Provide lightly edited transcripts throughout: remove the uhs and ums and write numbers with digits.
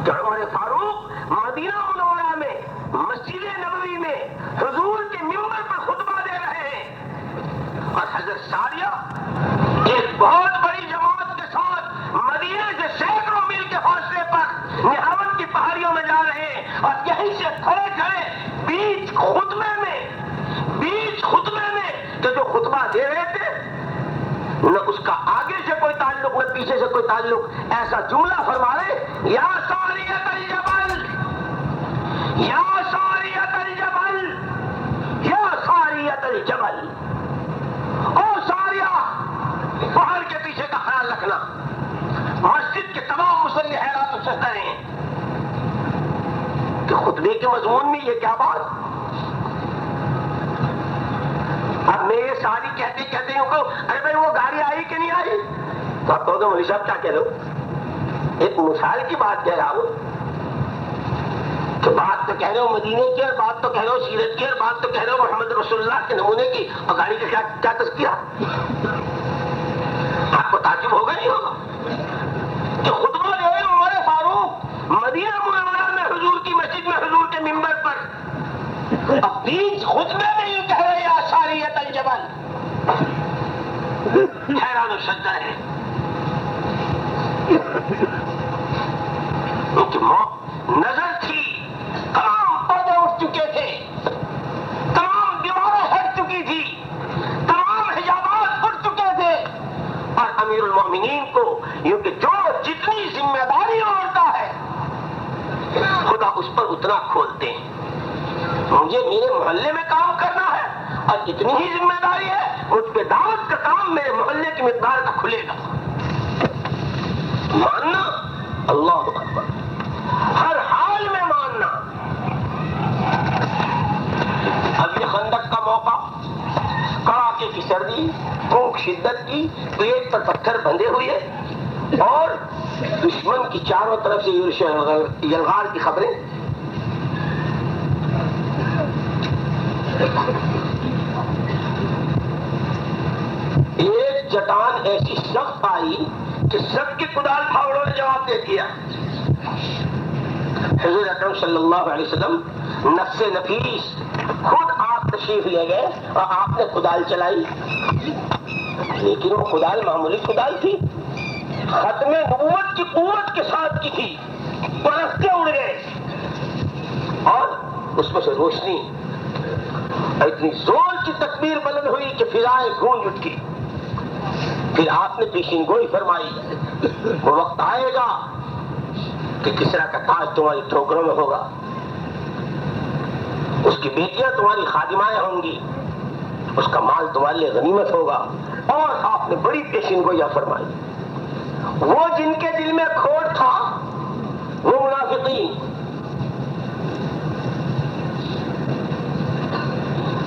کہ عمر فاروق مدینہ منورہ میں مسجد نبوی میں حضور کے ممبر پر خطبہ دے رہے ہیں اور حضرت ساریہ ایک بہت بڑی جماعت کے ساتھ مدینہ سے سینکڑوں میل کے فاصلے پر نہاون کی پہاڑیوں میں جا رہے ہیں اور یہیں سے کھڑے کھڑے بیچ خطبے میں کہ جو خطبہ دے رہے تھے نہ اس کا آگے سے کوئی تعلق نہ پیچھے سے کوئی تعلق، ایسا جملہ فرما رہے یا ساریۃ الجبل یا ساریۃ الجبل یا ساریۃ الجبل، او ساریہ پہاڑ کے پیچھے کا خیال رکھنا۔ مسجد کے تمام مصلی حیران و سجدہ ہیں کہ خطبے کے مضمون میں یہ کیا بات۔ اب میں یہ ساری کہتے ہوں کہ ارے بھائی وہ گاڑی آئی کہ نہیں آئی، تو آپ کہو گے مولوی صاحب کیا کہہ رہے ہو، ایک مثال کی بات کہہ رہا ہوں کہ بات تو کہہ رہے ہو مدینے کی اور بات تو کہہ رہے ہو سیرت کی اور بات تو کہہ رہے ہو محمد رسول اللہ کے نمونے کی، اور گاڑی کا کیا تذکرہ۔ آپ کو تعجب ہوگا نہیں ہوگا کہ خطبہ دے رہے عمر فاروق مدینہ منورہ میں حضور کی مسجد میں حضور کے ممبر پر، اب بیچ خطبے میں یہ کہہ رہے یا ساریۃ الجبل، حیران و شدہ ہے کہ نظر تھی، تمام پردے اٹھ چکے تھے، تمام دیواریں ہٹ چکی تھی، تمام حجابات اٹھ چکے تھے، اور امیر المومنین کو یوں کہ جو جتنی ذمہ داری ہوتا ہے خدا اس پر اتنا کھولتے ہیں۔ مجھے میرے محلے میں کام کرنا ہے اور اتنی ہی ذمہ داری ہے، مجھ پہ دعوت کا کام میرے محلے کی مقدار کا کھلے گا۔ ماننا اللہ اکبر، ہر حال میں ماننا۔ اب یہ خندق کا موقع، کڑاکے کی سردی، بھوک شدت کی، پیٹ پر پتھر بندھے ہوئے اور دشمن کی چاروں طرف سے یلغار کی خبریں۔ ایک چٹان ایسی سخت آئی کہ سب کے کدال پھاوڑوں نے جواب دے دیا۔ حضور اکرم صلی اللہ علیہ وسلم نفس نفیس خود آپ تشریف لے گئے اور آپ نے کدال چلائی، لیکن وہ کدال معمولی کدال تھی، ختم نبوت کی قوت کے ساتھ کی تھی، پرستے اڑ گئے اور اس میں سے روشنی، اتنی زور کی تکبیر بلند ہوئی کہ فضائیں گونج اٹھی۔ پھر آپ نے پیشین گوئی فرمائی، وہ وقت آئے گا کہ کسریٰ کا تاج تمہاری ٹھوکروں میں ہوگا، اس کی بیٹیاں تمہاری خادمائیں ہوں گی، اس کا مال تمہارے لیے غنیمت ہوگا۔ اور آپ نے بڑی پیشین گوئیاں فرمائی۔ وہ جن کے دل میں کھوٹ تھا، وہ منافقین،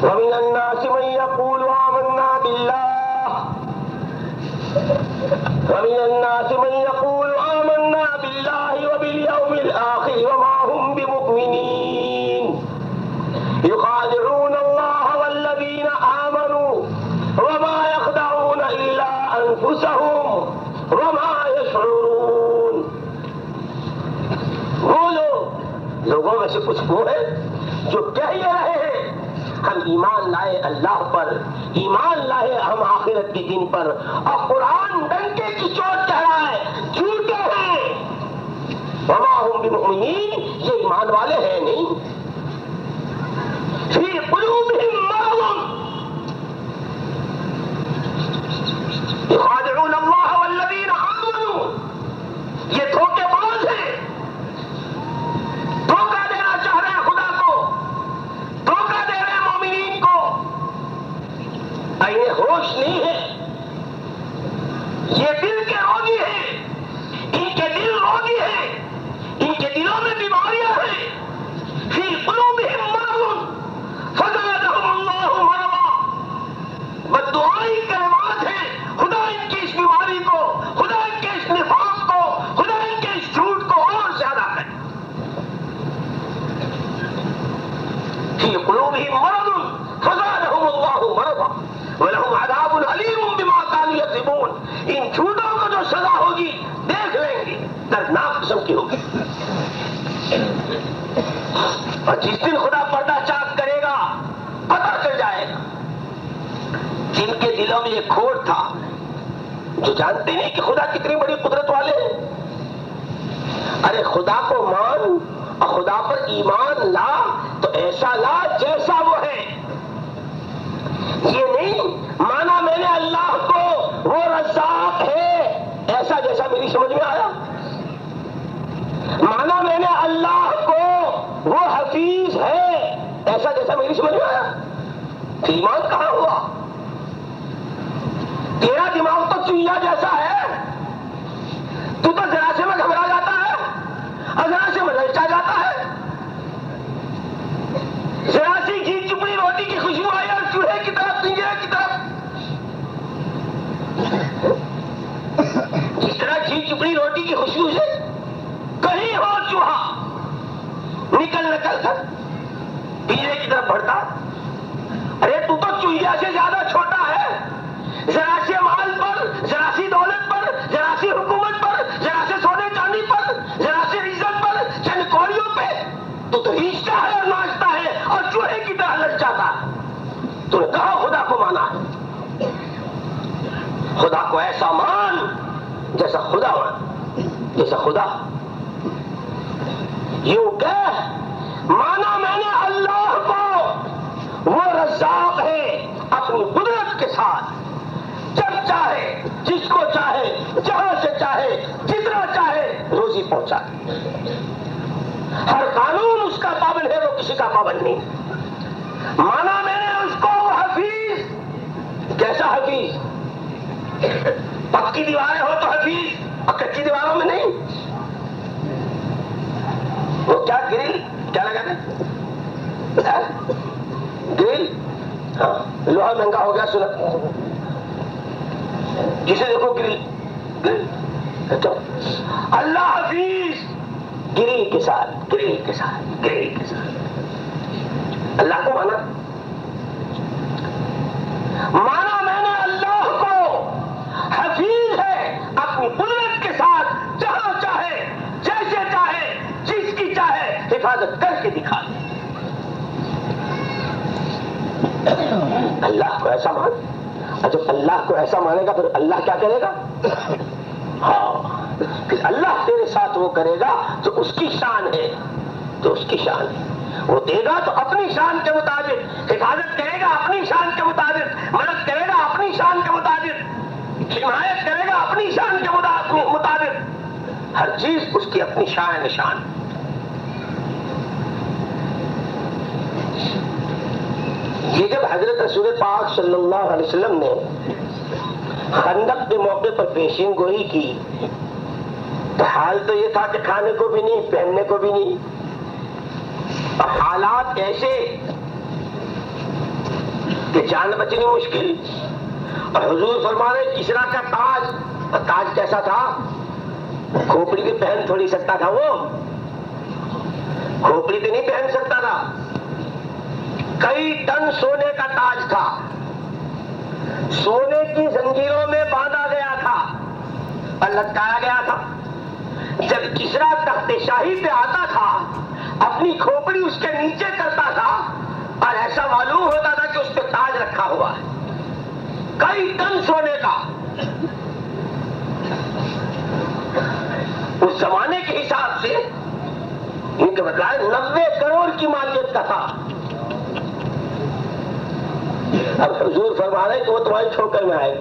وَمِنَ النَّاسِ مَن يَقُولُ آمَنَّا بِاللَّهِ وَمِنَ النَّاسِ مَن يَقُولُ آمَنَّا بِاللَّهِ وَبِالْيَوْمِ الْآخِرِ وَمَا هُمْ بِمُؤْمِنِينَ يُخَادِعُونَ اللَّهَ وَالَّذِينَ آمَنُوا وَمَا يَخْدَعُونَ إِلَّا أَنفُسَهُمْ وَمَا يَشْعُرُونَ۔ وہ لوگوں میں سے کچھ وہ ہیں جو کہہ یہ رہے ہیں ہم ایمان لائے اللہ پر، ایمان لائے ہم آخرت کے دن پر، اور قرآن ڈنکے کی چوٹ کہہ رہا ہے جھوٹے ہیں۔ وما هم بمؤمنین، یہ ایمان والے ہیں نہیں۔ فی قلوبہم مرض یخادعون اللہ والذین آمنوا، یہ دھوکے باز ہیں، دھوکہ دینا چاہ رہے ہیں خدا کو، دھوکہ دے رہے ہیں مومنین کو۔ انہیں ہوش نہیں ہے، یہ دل کے روگی ہیں، ان کے دل روگی ہیں، ان کے دلوں میں بیماریاں ہیں۔ فی قلوبہم مرض فزادہم اللہ مرضا، بددعائی کلمات ہیں، خدا ان کی اس بیماری کو، خدا ان کے اس نفاق کو، خدا ان کے اس دردناک قسم کی ہوگی. اور جس دن خدا پردہ چاک کرے گا پتہ چل جائے گا. جن کے دلوں میں یہ کھوٹ تھا، جو جانتے نہیں کہ خدا کتنی بڑی قدرت والے ہیں، ارے خدا کو مان اور خدا پر ایمان لا تو ایسا لا جیسا وہ ہے. یہ نہیں مانا میں نے اللہ کو وہ رزاق ہے ایسا جیسا میری سمجھ میں آیا، مانا میں نے اللہ کو وہ حفیظ ہے ایسا جیسا میری سمجھ میں آیا. ایمان کہاں ہوا؟ تیرا دماغ تو چوہیا جیسا ہے، تو ذرا سے میں گھبرا جاتا ہے اور ذرا سے میں للچا جاتا ہے. ذرا سی گھی چپڑی روٹی کی خوشبو آئی اور چوہے کی طرف پنجرے کی طرف. جس طرح گھی چپڑی روٹی کی خوشبو سے کہیں ہو چوہا نکل کر پنجرے کی طرف بڑھتا. ارے تو چوہیا سے زیادہ چھوٹا ہے. ذرا سے مال پر، ذرا سی دولت پر، ذرا سی حکومت پر، ذرا سے سونے چاندی پر، ذرا سے عزت پر، چند کوڑیوں پہ تو ہیچتا ہے اور ناچتا ہے اور چوہے کی طرح للچاتا ہے. تو نے کہا خدا کو مانا ہے. خدا کو ایسا مان جیسا خدا مان، جیسا خدا. یوں کہہ مانا میں نے اللہ کو وہ رزاق ہے اپنی قدرت کے ساتھ، جب چاہے جس کو چاہے جہاں سے چاہے جتنا چاہے روزی پہنچائے. ہر قانون اس کا پابند ہے، وہ کسی کا پابند نہیں. مانا میں نے اس کو حفیظ. کیسا حفیظ؟ پکی دیواریں ہو تو حفیظ اور کچی دیواروں میں نہیں. وہ کیا گرل کیا لگا تھا؟ گرل. ہاں لوہا مہنگا ہو گیا سنا، جسے دیکھو گرل. اللہ حفیظ گرل کے ساتھ، گرل کے ساتھ، گرل کے ساتھ. اللہ کو مانا، مانا میں نے اللہ کو حفیظ ہے اپنی قدرت کے ساتھ، جہاں چاہے جیسے چاہے جس کی چاہے حفاظت کر کے دکھا دے. اللہ کو ایسا مان. جب اللہ کو ایسا مانے گا پھر اللہ کیا کرے گا؟ ہاں پھر اللہ تیرے ساتھ وہ کرے گا جو اس کی شان ہے، جو اس کی شان ہے. وہ دے گا تو اپنی شان کے مطابق، حفاظت کرے گا اپنی شان کے مطابق، مدد کرے گا اپنی شان کے مطابق، حمایت کرے گا اپنی شان کے مطابق. ہر چیز اس کی اپنی شان نشان. یہ جب حضرت رسول پاک صلی اللہ علیہ وسلم نے خندق کے موقع پر پیشین گوئی کی تو حال تو یہ تھا کہ کھانے کو بھی نہیں، پہننے کو بھی نہیں، اور حالات ایسے کہ جان بچنی مشکل. اور حضور فرما رہے کسرا کا تاج، تاج کیسا تھا؟ کھوپڑی بھی پہن تھوڑی سکتا تھا، وہ کھوپڑی بھی نہیں پہن سکتا تھا. کئی ٹن سونے کا تاج تھا، سونے کی زنجیروں میں باندھا گیا تھا اور لٹکایا گیا تھا. جب کسرا تخت شاہی پہ آتا تھا اپنی کھوپڑی اس کے نیچے کرتا تھا اور ایسا معلوم ہوتا تھا کہ اس پہ تاج رکھا ہوا ہے. کئی ٹن سونے کا. اس زمانے کے حساب سے ان کے بتائے 90 کروڑ کی مالیت کا تھا. اب حضور فرما رہے کہ وہ تمہاری ٹھوکر میں آئے،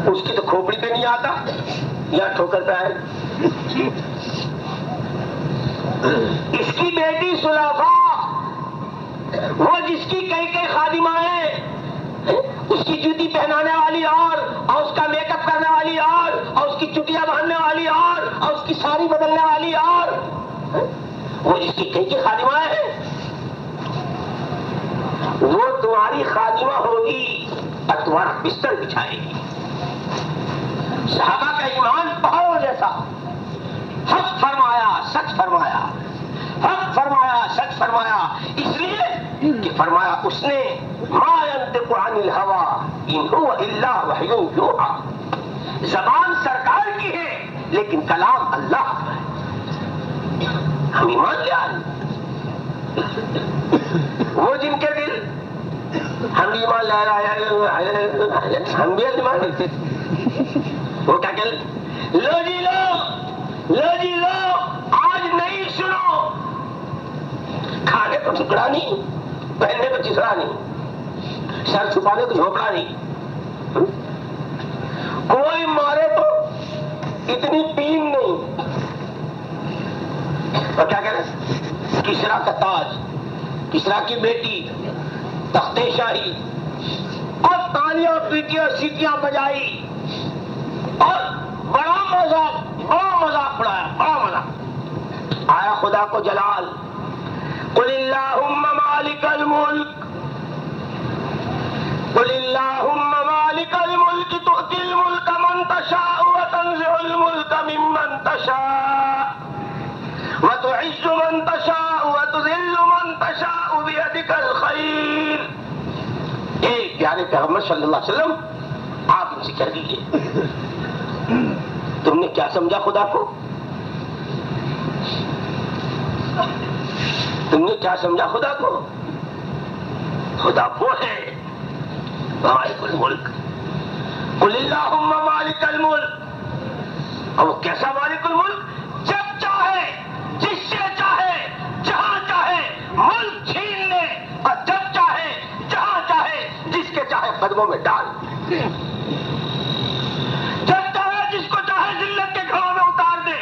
اس کی تو کھوپڑی پہ نہیں آتا یا ٹھوکر پہ آئے. اس کی بیٹی سلافا، وہ جس کی کئی خادمائیں، اس کی جوتی پہنانے والی اور اس کا میک اپ کرنے والی اور اس کی چٹیاں باندھنے والی اور اس کی ساری بدلنے والی اور وہ جس کی کئی خادمائیں ہیں، وہ تمہاری خادمہ ہوگی اور تمہارا بستر بچھائے گی. صحابہ کا ایمان پہاڑ جیسا. حق فرمایا، سچ فرمایا، حق فرمایا، سچ فرمایا. اس لیے کہ فرمایا اس نے ما ينطق عن الهوى ان هو الا وحی یوحی. زبان سرکار کی ہے لیکن کلام اللہ کا ہے. ہم ایمان لے آئے. وہ جن کے دل ہم بھی ایمان لا رہے ہم بھی ایمان لیتے, وہ کیا کہ لو جی لو آج نہیں سنو. کھانے کو ٹکڑا نہیں, پہننے کو چسڑا نہیں, سر چھپانے کو جھوپڑا نہیں. کوئی مارے تو اتنی پین نہیں. اور کیا کہہ رہے, کسرا کا تاج, کسرا کی بیٹی, تختے شاہی, اور تالیاں پیٹیاں سیٹیاں بجائی, اور بڑا مذاق اڑایا, بڑا مذاق آیا. خدا کو جلال, قل اللہم مالک الملک, قل اللہم مالک الملک تؤتی الملک من تشاء وتنزع الملک ممن تشاء وتعز من تشاء وتذل من تشاء بیدک الخیر. ایک پیارے پیغمبر صلی اللہ علیہ وسلم آپ ان سے کہہ دیجیے, تم نے کیا سمجھا خدا کو؟ تم نے کیا سمجھا خدا کو؟ خدا وہ ہے مالک الملک. قل اللہم مالک الملک. اور وہ کیسا مالک الملک؟ جب چاہے, جس سے چاہے, جہاں چاہے ملک چھین لے, اور جب چاہے, جہاں چاہے, جس کے چاہے قدموں میں ڈال. جب چاہے جس کو چاہے ذلت کے گھروں میں اتار دے,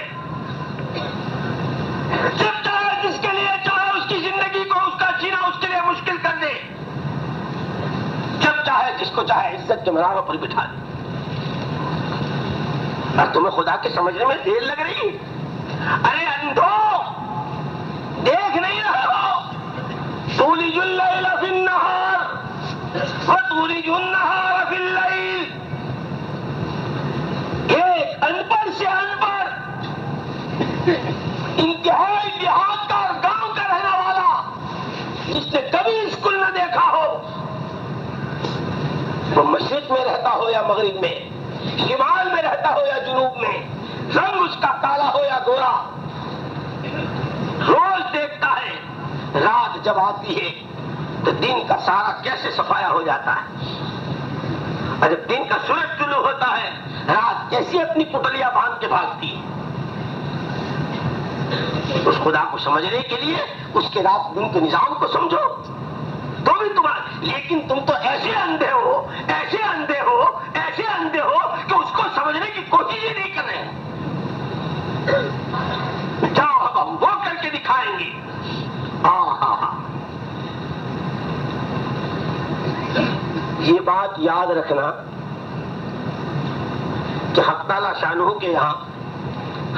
جب چاہے جس کے لیے چاہے اس کی زندگی کو, اس کا جینا اس کے لیے مشکل کر دے, جب چاہے جس کو چاہے عزت کے مناروں پر بٹھا دے. اور تمہیں خدا کے سمجھنے میں دیر لگ رہی؟ ارے اندھو, دیکھ نہیں رہے ہو؟ تولج اللیل فی النہار وتولج النہار فی اللیل. ایک ان پڑھ سے ان پڑھ, انتہائی دیہات کا اور گاؤں کا رہنے والا, جس نے کبھی اسکول نہ دیکھا ہو, وہ مشرق میں رہتا ہو یا مغرب میں, شمال میں رہتا ہو یا جنوب میں, رنگ اس کا کالا ہو یا گورا, روز دیکھتا ہے رات جب آتی ہے تو دن کا سارا کیسے صفایا ہو جاتا ہے, اور جب دن کا سورج طلوع ہوتا ہے رات کیسی اپنی پٹلیاں باندھ کے بھاگتی ہے. اس خدا کو سمجھنے کے لیے اس کے رات دن کے نظام کو سمجھو تو بھی تمہارا. لیکن تم تو ایسے اندھے ہو, ایسے اندھے ہو, ایسے اندھے ہو کہ اس کو سمجھنے کی کوشش ہی نہیں کر رہے. جاؤ اب ہم وہ کر کے دکھائیں گے. یہ بات یاد رکھنا کہ حق تعالی شانہ کے یہاں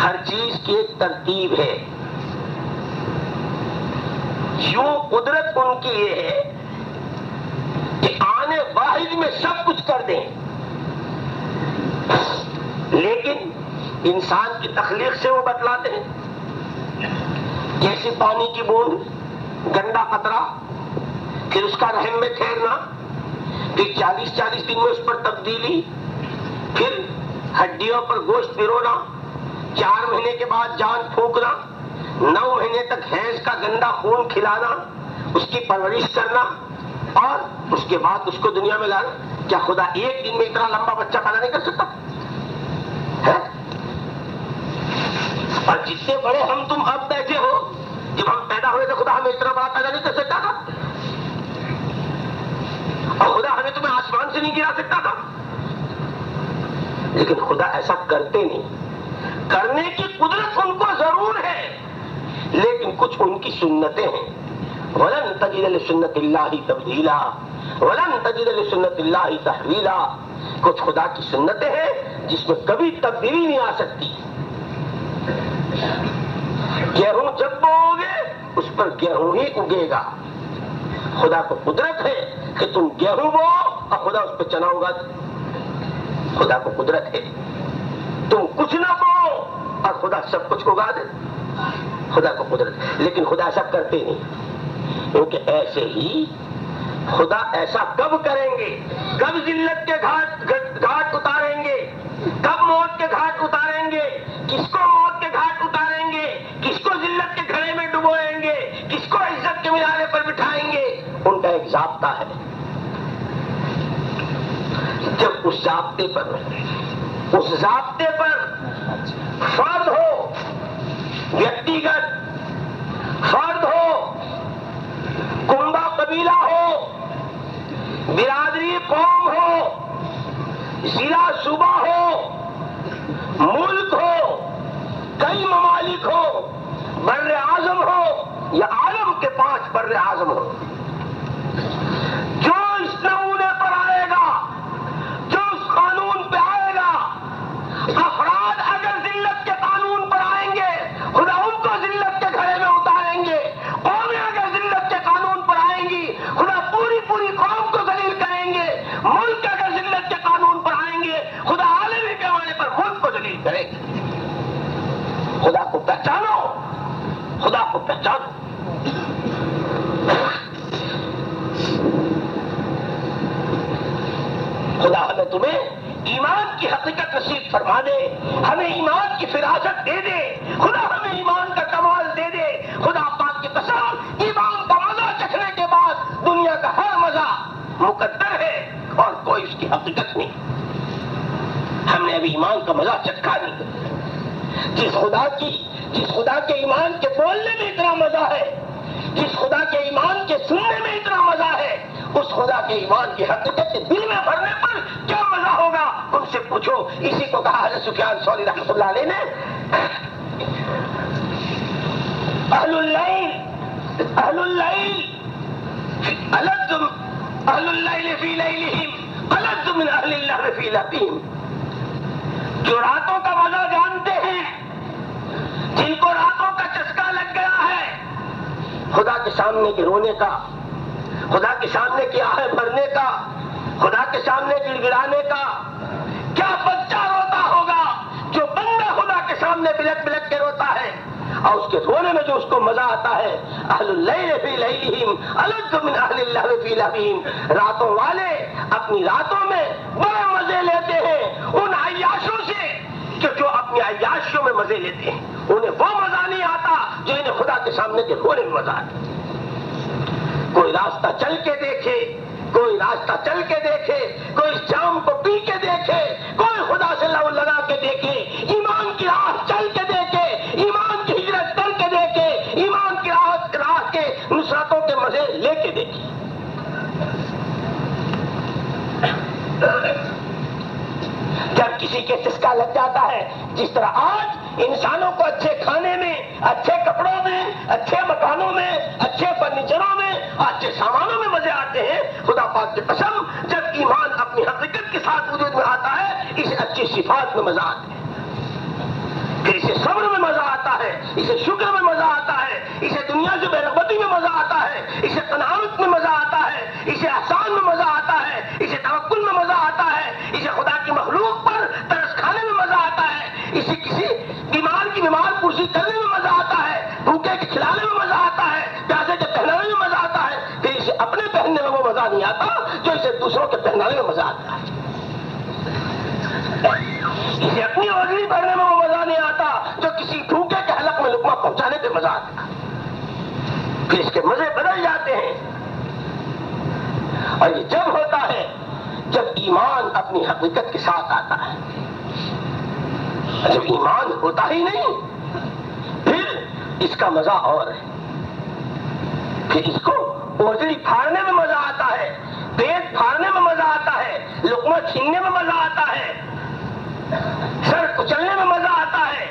ہر چیز کی ایک ترتیب ہے. یوں قدرت ان کی یہ ہے کہ آنے واحد میں سب کچھ کر دیں, لیکن انسان کی تخلیق سے وہ بتلاتے ہیں. جیسے پانی کی بوند, گندا قطرہ, پھر اس کا رحم میں ٹھہرنا, پھر 40 دن میں اس پر تبدیلی, پھر ہڈیوں پر گوشت پرونا, 4 مہینے کے بعد جان پھونکنا, 9 مہینے تک حیض کا گندا خون کھلانا, اس کی پرورش کرنا, اور اس کے بعد اس کو دنیا میں لانا. کیا خدا ایک دن میں اتنا لمبا بچہ پیدا نہیں کر سکتا ہے؟ اور جتنے بڑے ہم تم اب بیٹھے ہو, جب ہم پیدا ہوئے تو خدا ہمیں اتنا بڑا پیدا نہیں کر سکتا تھا, اور خدا ہمیں تمہیں آسمان سے نہیں گرا سکتا تھا. لیکن خدا ایسا کرتے نہیں. کرنے کی قدرت ان کو ضرور ہے, لیکن کچھ ان کی سنتیں ہیں. وَلَن تَجِدَ لِسُنَّتِ اللَّهِ تَبْدِيلًا وَلَن تَجِدَ لِسُنَّتِ اللَّهِ تَحْوِيلًا. کچھ خدا کی سنتیں ہیں جس میں کبھی تبدیلی نہیں آ سکتی. گیہوں جب بو گے اس پر گیہوں ہی اگے گا. خدا کو قدرت ہے کہ تم گیہوں بو اور خدا اس پہ چنا اگا دے. خدا کو قدرت ہے تم کچھ نہ بو اور خدا سب کچھ اگا دے. خدا کو قدرت ہے, لیکن خدا ایسا کرتے نہیں. کیونکہ ایسے ہی خدا ایسا کب کریں گے, کب ذلت کے گھاٹ اتاریں گے, کب موت کے گھاٹ اتاریں گے, اس ضابطے پر فرد ہو، ویکتیگت فرد ہو، کنبہ قبیلہ ہو، برادری قوم ہو، ضلع صوبہ ہو، ملک ہو، کئی ممالک ہو، بر اعظم ہو یا عالم کے 5 بر اعظم ہو، جو اس نمونے پر آئے گا، جو اس قانون پہ آئے گا، افراد اگر ذلت کے قانون پر آئیں گے خدا ان کو ذلت کے گھڑے میں اتاریں گے، قومیں اگر ذلت کے قانون پر آئیں گی خدا پوری قوم کو ذلیل کریں گے، ملک اگر ذلت کے قانون پر آئیں گے خدا عالمی پیمانے پر ملک کو ذلیل کریں گے۔ خدا کو پہچانو، خدا کو پہچانو۔ خدا ہمیں تمہیں ایمان کی حقیقت نصیب فرما دے، ہمیں ایمان کی فراست دے دے، خدا ہمیں ایمان کا کمال دے دے۔ خدا پاک کی قسم، ایمان کا مزہ چکھنے کے بعد دنیا کا ہر مزہ مقدر ہے اور کوئی اس کی حقیقت نہیں۔ ہم نے ابھی ایمان کا مزہ چکھا نہیں۔ جس خدا کے ایمان کے بولنے میں اتنا مزہ ہے، جس خدا کے ایمان کے سننے میں اتنا مزہ ہے، اس خدا کے ایمان کی حقیقت کے دل میں بھرنے پر کیا مزہ ہوگا ان سے پوچھو۔ اسی کو کہا حضرت سفیان ثوری رحمۃ اللہ علیہ نے، اہل اللیل فی لیلہم الذ من اہل اللہو فی لہبہم، جو راتوں کا مزہ جانتے ہیں، جن کو راتوں کا چسکا لگ گیا ہے، خدا کے سامنے کے رونے کا، خدا کے سامنے کی آہیں بھرنے کا، خدا کے سامنے گڑ گڑانے کا، کیا بچہ روتا ہوگا جو بندہ خدا کے سامنے بلک بلک کے روتا ہے، اور اس کے رونے میں جو اس کو مزہ آتا ہے۔ اہل اللیل فی لیلہم الذ من اہل اللہو فی لہبہم، راتوں والے اپنی راتوں میں بڑے مزے لیتے ہیں ان عیاشوں سے کہ جو اپنی عیاشیوں میں مزے لیتے ہیں، انہیں وہ مزہ نہیں آتا جو انہیں خدا کے سامنے کے رونے میں مزہ آتا۔ کوئی راستہ چل کے دیکھے، کوئی راستہ چل کے دیکھے، کوئی جام کو پی کے دیکھے، کوئی خدا سے لو لگا کے دیکھے، ایمان کی راہ چل کے دیکھے، ایمان کی ہجرت کر کے دیکھے، ایمان کی راہ کے نصرتوں کے مزے لے کے دیکھے۔ جب کسی کے چسکا لگ جاتا ہے، جس طرح آج انسانوں کو اچھے کھانے میں، اچھے کپڑوں میں، اچھے مکانوں میں، اچھے فرنیچروں میں، اچھے سامانوں میں مزے آتے ہیں، خدا پاک کی قسم جب ایمان اپنی حقیقت کے ساتھ وجود میں آتا ہے اسے اچھی صفات میں مزہ آتا ہے، پھر اسے صبر میں مزہ آتا ہے، اسے شکر میں مزہ آتا ہے، اسے دنیا سے بے رغبتی میں مزہ آتا ہے، اسے قناعت میں مزہ آتا ہے، اسے احسان میں مزہ آتا ہے، اسے توکل میں مزہ آتا ہے، اسے خدا کی مخلوق پر ترس کھانے میں مزہ آتا ہے، اسے کسی بیمار کی بیمار پرسی کرنے میں مزہ آتا ہے، بھوکے کے کھلانے میں مزہ آتا ہے، پیاسے کے پہنانے میں مزہ آتا ہے، پھر اسے اپنے پہننے میں وہ مزہ نہیں آتا جو اسے دوسروں کے پہنانے میں مزہ آتا ہے، اسے اپنی اوزری بھرنے میں وہ مزہ نہیں آتا جو کسی بھوکے کے حلق میں لقمہ پہنچانے پہ مزہ آتا ہے، پھر اس کے مزے بدل جاتے ہیں۔ اور یہ جب ہوتا ہے جب ایمان اپنی حقیقت کے ساتھ آتا ہے، جب ایمان ہوتا ہی نہیں پھر اس کا مزہ اور ہے، پھر اس کو اوزری پھاڑنے میں مزہ آتا ہے، پیٹ پھاڑنے میں مزہ آتا ہے، لقمہ چھیننے میں مزہ آتا ہے، سر کچلنے میں مزہ آتا ہے،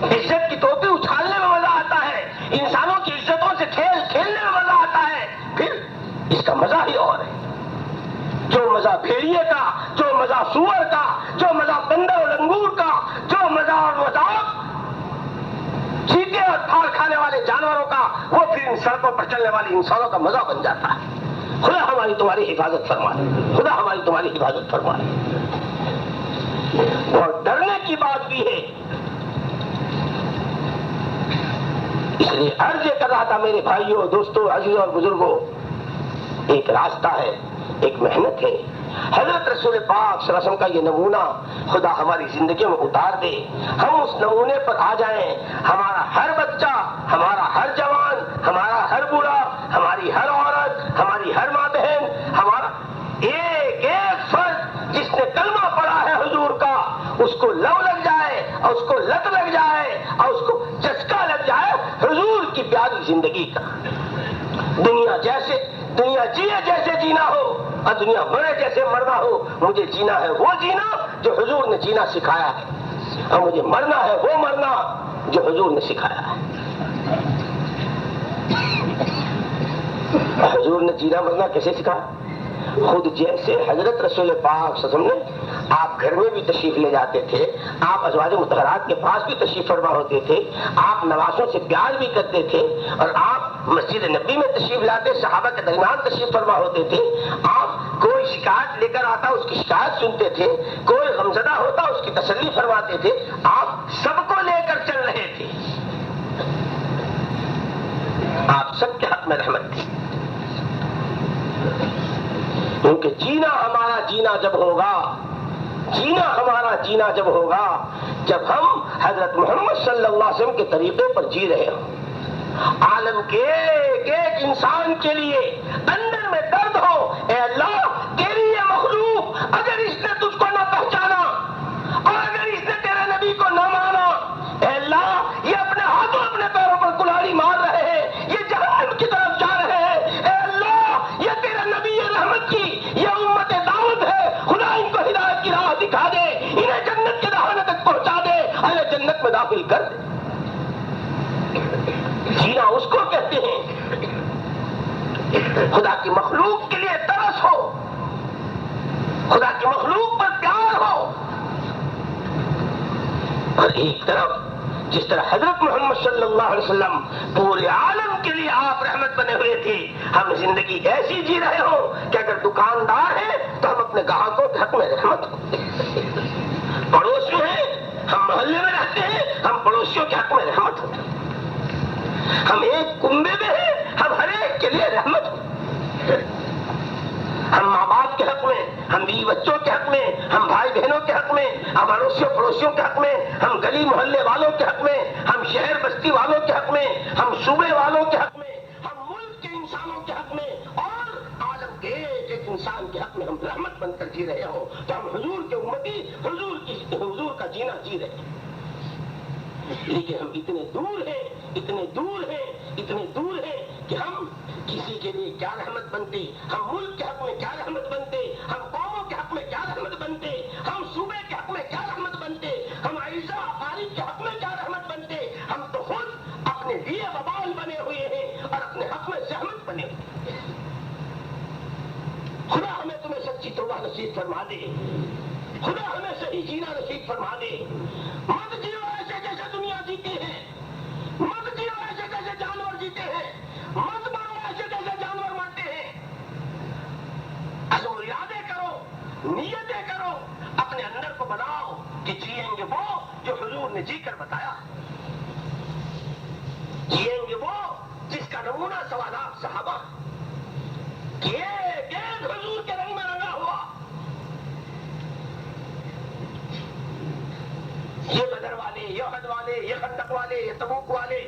عزت کی ٹوپی اچھالنے میں مزہ آتا ہے، انسانوں کی عزتوں سے کھیل کھیلنے میں مزہ آتا ہے، پھر اس کا مزہ ہی اور ہے۔ جو مزہ بھیڑیے کا، جو مزہ سور کا، جو مزہ بندر اور لنگور کا، جو مزہ اور مذاق چیتے اور پھاڑ کھانے والے جانوروں کا، وہ پھر ان سڑکوں پر چلنے والے انسانوں کا مزہ بن جاتا ہے۔ خدا ہماری تمہاری حفاظت فرمائے، خدا ہماری تمہاری حفاظت فرمائے۔ اور ڈرنے کی بات بھی ہے، اس لیے عرض کر رہا تھا میرے بھائیوں، دوستوں، عزیزوں اور بزرگوں، ایک راستہ ہے، ایک محنت ہے۔ حضرت رسول پاک صلی اللہ علیہ وسلم کا یہ نمونہ خدا ہماری زندگیوں میں اتار دے، ہم اس نمونے پر آ جائیں، ہمارا ہر بچہ، ہمارا ہر جوان، ہمارا ہر بوڑھا، ہماری ہر عورت، ہماری ہر ماں بہن، ہمارا ایک ایک فرد جس نے کو لو لگ جائے اور اس کو لت لگ جائے اور اس کو چسکا لگ جائے حضور کی پیاری زندگی کا. دنیا جیے جیسے جینا ہو اور دنیا مرے جیسے مرنا ہو. مجھے جینا ہے وہ جینا جو حضور نے جینا سکھایا ہے، اور مجھے مرنا ہے وہ مرنا جو حضور نے سکھایا ہے. حضور نے جینا مرنا کیسے سکھایا؟ خود جیسے حضرت رسول پاک صلی اللہ علیہ وسلم نے آپ گھر میں بھی تشریف لے جاتے تھے، آپ ازواج مطہرات کے پاس بھی تشریف فرما ہوتے تھے، آپ نوازوں سے پیار بھی کرتے تھے، اور آپ مسجد نبی میں تشریف لاتے، صحابہ کے درمیان تشریف فرما ہوتے تھے. آپ کوئی شکایت لے کر آتا اس کی شکایت سنتے تھے، کوئی غمزدہ ہوتا اس کی تسلی فرماتے تھے. آپ سب کو لے کر چل رہے تھے. آپ سب کے حق میں رحمت تھی. کیونکہ جینا ہمارا جینا جب ہوگا جب ہم حضرت محمد صلی اللہ علیہ وسلم کے طریقے پر جی رہے ہوں. عالم کے ایک انسان کے لیے اندر میں درد ہو، اے اللہ تیری یہ مخلوق اگر اس نے تجھ کو نہ پہچانا اور اگر اس نے تیرے نبی کو نہ مانا، اے اللہ یہ اپنے ہاتھوں اپنے پیروں پر کلہاڑی مار رہے ہیں، یہ جہنم کی طرف جا رہے ہیں. اے اللہ یہ تیرا نبی رحمت کی یہ امت دعوت ہے، خدا ان کو ہدایت کی راہ دکھا دے، انہیں جنت کے دہانے تک پہنچا دے، انہیں جنت میں داخل کر دے. جینا اس کو کہتے ہیں خدا کی مخلوق کے لیے ترس ہو، خدا کی مخلوق پر پیار ہو. اور ایک طرف جس طرح حضرت محمد صلی اللہ علیہ وسلم پورے عالم کے لیے آپ رحمت بنے ہوئے تھے، ہم زندگی ایسی جی رہے ہوں کہ اگر دکاندار ہیں تو ہم اپنے گاہکوں کے حق میں رحمت ہوں، پڑوس میں ہیں ہم محلے میں رہتے ہیں ہم پڑوسیوں کے حق میں رحمت ہوں، ہم ایک کنبے میں ہیں ہم ہر ایک کے لیے رحمت ہوں، ہم ماں باپ کے حق میں، ہم بیوی بچوں کے حق میں، ہم بھائی بہنوں کے حق میں، ہم اڑوسیوں پڑوسیوں کے حق میں، ہم گلی محلے والوں کے حق میں، ہم شہر بستی والوں کے حق میں، ہم صوبے والوں کے حق میں، ہم ملک کے انسانوں کے حق میں، اور عالم کے ایک انسان کے حق میں ہم رحمت بن کر جی رہے ہوں. تو ہم حضور کے امتی حضور کا جینا جی رہے ہیں. لیکن ہم اتنے دور ہیں کہ ہم کسی کے لیے کیا رحمت بنتے، ہم ملک کے حق میں کیا رحمت بنتے، ہم قوموں کے حق میں کیا رحمت بنتے، ہم صوبے کے حق میں کیا رحمت بنتے، ہم عیسیٰ اقارب کے حق میں کیا رحمت بنتے. ہم تو خود اپنے لیے وبال بنے ہوئے ہیں اور اپنے حق میں زحمت بنے ہوئے ہیں. خدا ہمیں تمہیں سچی توبہ نصیب فرما دے، خدا ہمیں صحیح جینا نصیب فرما دے. مت جیو ایسے جیسے دنیا جیتی ہے، مت جیو ایسے جیسے جانور جیتے ہیں، مت مرو ایسے جیسے جانور مرتے ہیں. عزم ارادے کرو، نیتیں کرو، اپنے اندر کو بناؤ کہ جیئیں گے وہ جو حضور نے جی کر بتایا، جیئیں گے وہ جس کا نمونہ سوالات صحابہ کہ ایک حضور کے رنگ میں رنگا ہوا. یہ بدر والے، یہ احد والے، یہ خندق والے، یہ تبوک والے،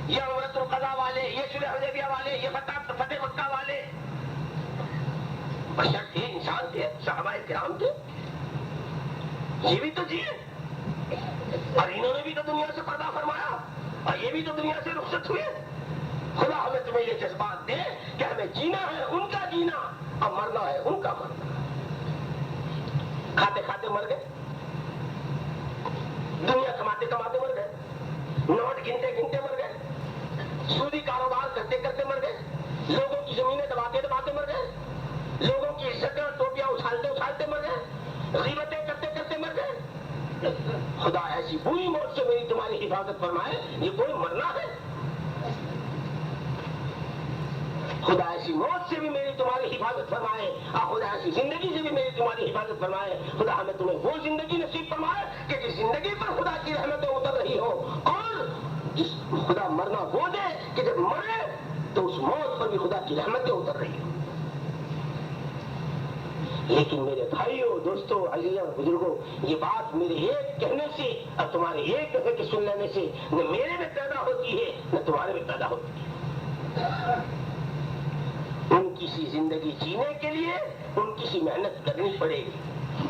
یہ عمرۃ القضا والے، یہ صلح حدیبیہ والے، یہ فتح مکہ والے بشر تھے، انسان تھے، صحابہ کرام تھے. یہ بھی تو جیے اور انہوں نے بھی تو دنیا سے پردہ فرمایا اور یہ بھی تو دنیا سے رخصت ہوئے. خدا ہمیں تمہیں یہ جذبات دے کہ ہمیں جینا ہے ان کا جینا اور مرنا ہے ان کا مرنا. کھاتے کھاتے مر گئے، دنیا کماتے کماتے مر گئے، نوٹ گنتے گنتے مر گئے، سودی کاروبار کرتے کرتے مر گئے، لوگوں کی زمینیں دباتے دباتے مر گئے، لوگوں کی عزتیں اور ٹوپیاں اچھالتے اچھالتے مر گئے، غیبتیں کرتے کرتے مر گئے. خدا ایسی بری موت سے میری تمہاری حفاظت فرمائے. یہ کوئی مرنا ہے؟ خدا ایسی موت سے بھی میری تمہاری حفاظت فرمائے اور خدا ایسی زندگی سے بھی میری تمہاری حفاظت فرمائے. خدا ہمیں تمہیں وہ زندگی نصیب فرمائے کہ جس زندگی پر خدا کی رحمتیں اتر رہی ہو، اور جس خدا مرنا وہ دے کہ جب مرے تو اس موت پر بھی خدا کی رحمتیں اتر رہی ہو. لیکن میرے بھائیوں، دوستوں، عزیزوں، بزرگوں، یہ بات میرے ایک کہنے سے اور تمہارے ایک دفعے کے سن لینے سے نہ میرے میں پیدا ہوتی ہے نہ تمہارے میں پیدا ہوتی ہے. ان کی سی زندگی جینے کے لیے ان کی سی محنت کرنی پڑے گی.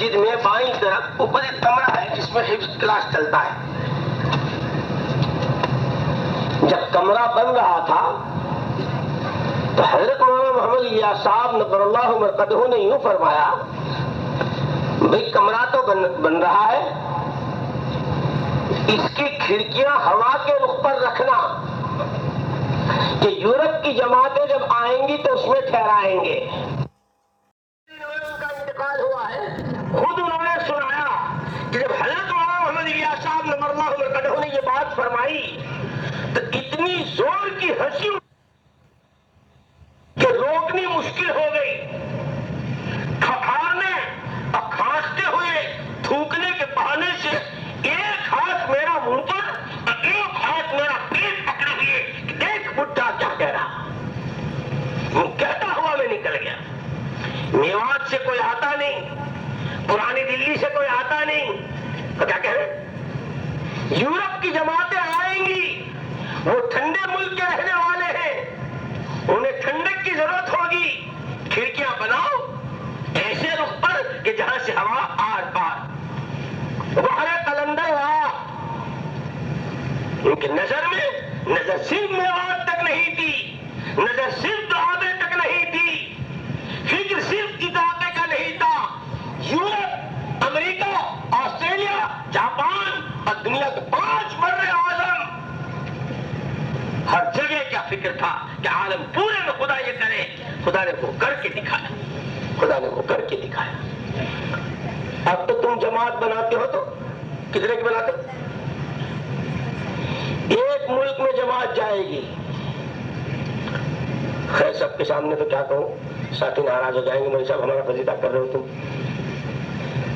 مسجد میں بائیں طرف اوپر ایک کمرہ ہے جس میں حفظ کلاس چلتا ہے. جب کمرہ بن رہا تھا تو حضرت مولانا محمد الیاس صاحب نظر اللہ مرقدہ نے یوں فرمایا، بھئی کمرہ تو بن رہا ہے، اس کی کھڑکیاں ہوا کے رخ پر رکھنا کہ یورپ کی جماعتیں جب آئیں گی تو اس میں ٹھہرائیں گے. ان کا انتقال ہوا ہے، خود انہوں نے سنایا کہ جب حضرت مولانا محمد الیاس صاحب نظر اللہ مرقدہ نے یہ بات فرمائی تو اتنی زور کی ہنسی کہ روکنی مشکل ہو گئی. کھکھارنے اور کھانستے ہوئے تھوکنے کے بہانے سے ایک ہاتھ میرا منہ پر اور ایک ہاتھ میرا پیٹ پکڑے ہوئے کہ دیکھ بڈھا کیا کہہ رہا. وہ کہتا ہوا میں نکل گیا. میوات سے کوئی آتا نہیں، پرانی دلی سے کوئی آتا نہیں، تو کیا کہہ رہے؟ یورپ کی جماعتیں آئیں گی، وہ ٹھنڈے ملک کے رہنے والے ہیں، انہیں ٹھنڈک کی ضرورت ہوگی، کھڑکیاں بناؤ ایسے رخ پر کہ جہاں سے ہوا آر پار. بحر قلندر رہا. ان کی نظر میں نظر صرف میوات تک نہیں تھی، نظر صرف دعابے تک نہیں تھی، فکر صرف علاقے کا نہیں تھا. یورپ، امریکہ، آسٹریلیا، جاپان اور دنیا کے 5 بر اعظم، ہر جگہ کیا فکر تھا کہ عالم پورے میں خدا یہ کرے. خدا نے وہ کر کے دکھایا، خدا نے وہ کر کے دکھایا. اب تو تم جماعت بناتے ہو تو کتنے کی بناتے ہو؟ ایک ملک میں جماعت جائے گی. خیر سب کے سامنے تو کیا کہوں، ساتھی ناراض ہو جائیں گے، مولوی صاحب ہمارا فضیلہ کر رہے ہو تم.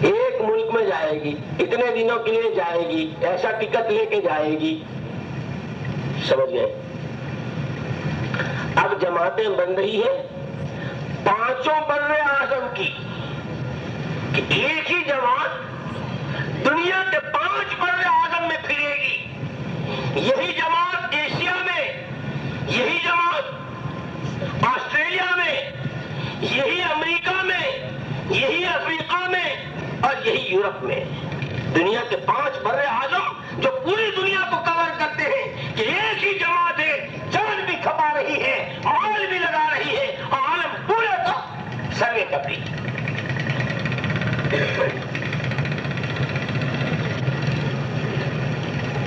ایک ملک میں جائے گی، اتنے دنوں کے لیے جائے گی، ایسا ٹکٹ لے کے جائے گی. سمجھ گئے؟ اب جماعتیں بن رہی ہیں 5 بر اعظم کی کہ ایک ہی جماعت دنیا کے 5 بر اعظم میں پھرے گی. یہی جماعت ایشیا میں، یہی جماعت آسٹریلیا میں، یہی امریکہ میں، یہی افریقہ میں اور یہی یورپ میں. دنیا کے 5 بر اعظم جو پوری دنیا کو کور کرتے ہیں کہ ایک ہی جماعت ہے، جان بھی کھپا رہی ہے، مال بھی لگا رہی ہے اور عالم پورے کا سروے کر رہی ہے.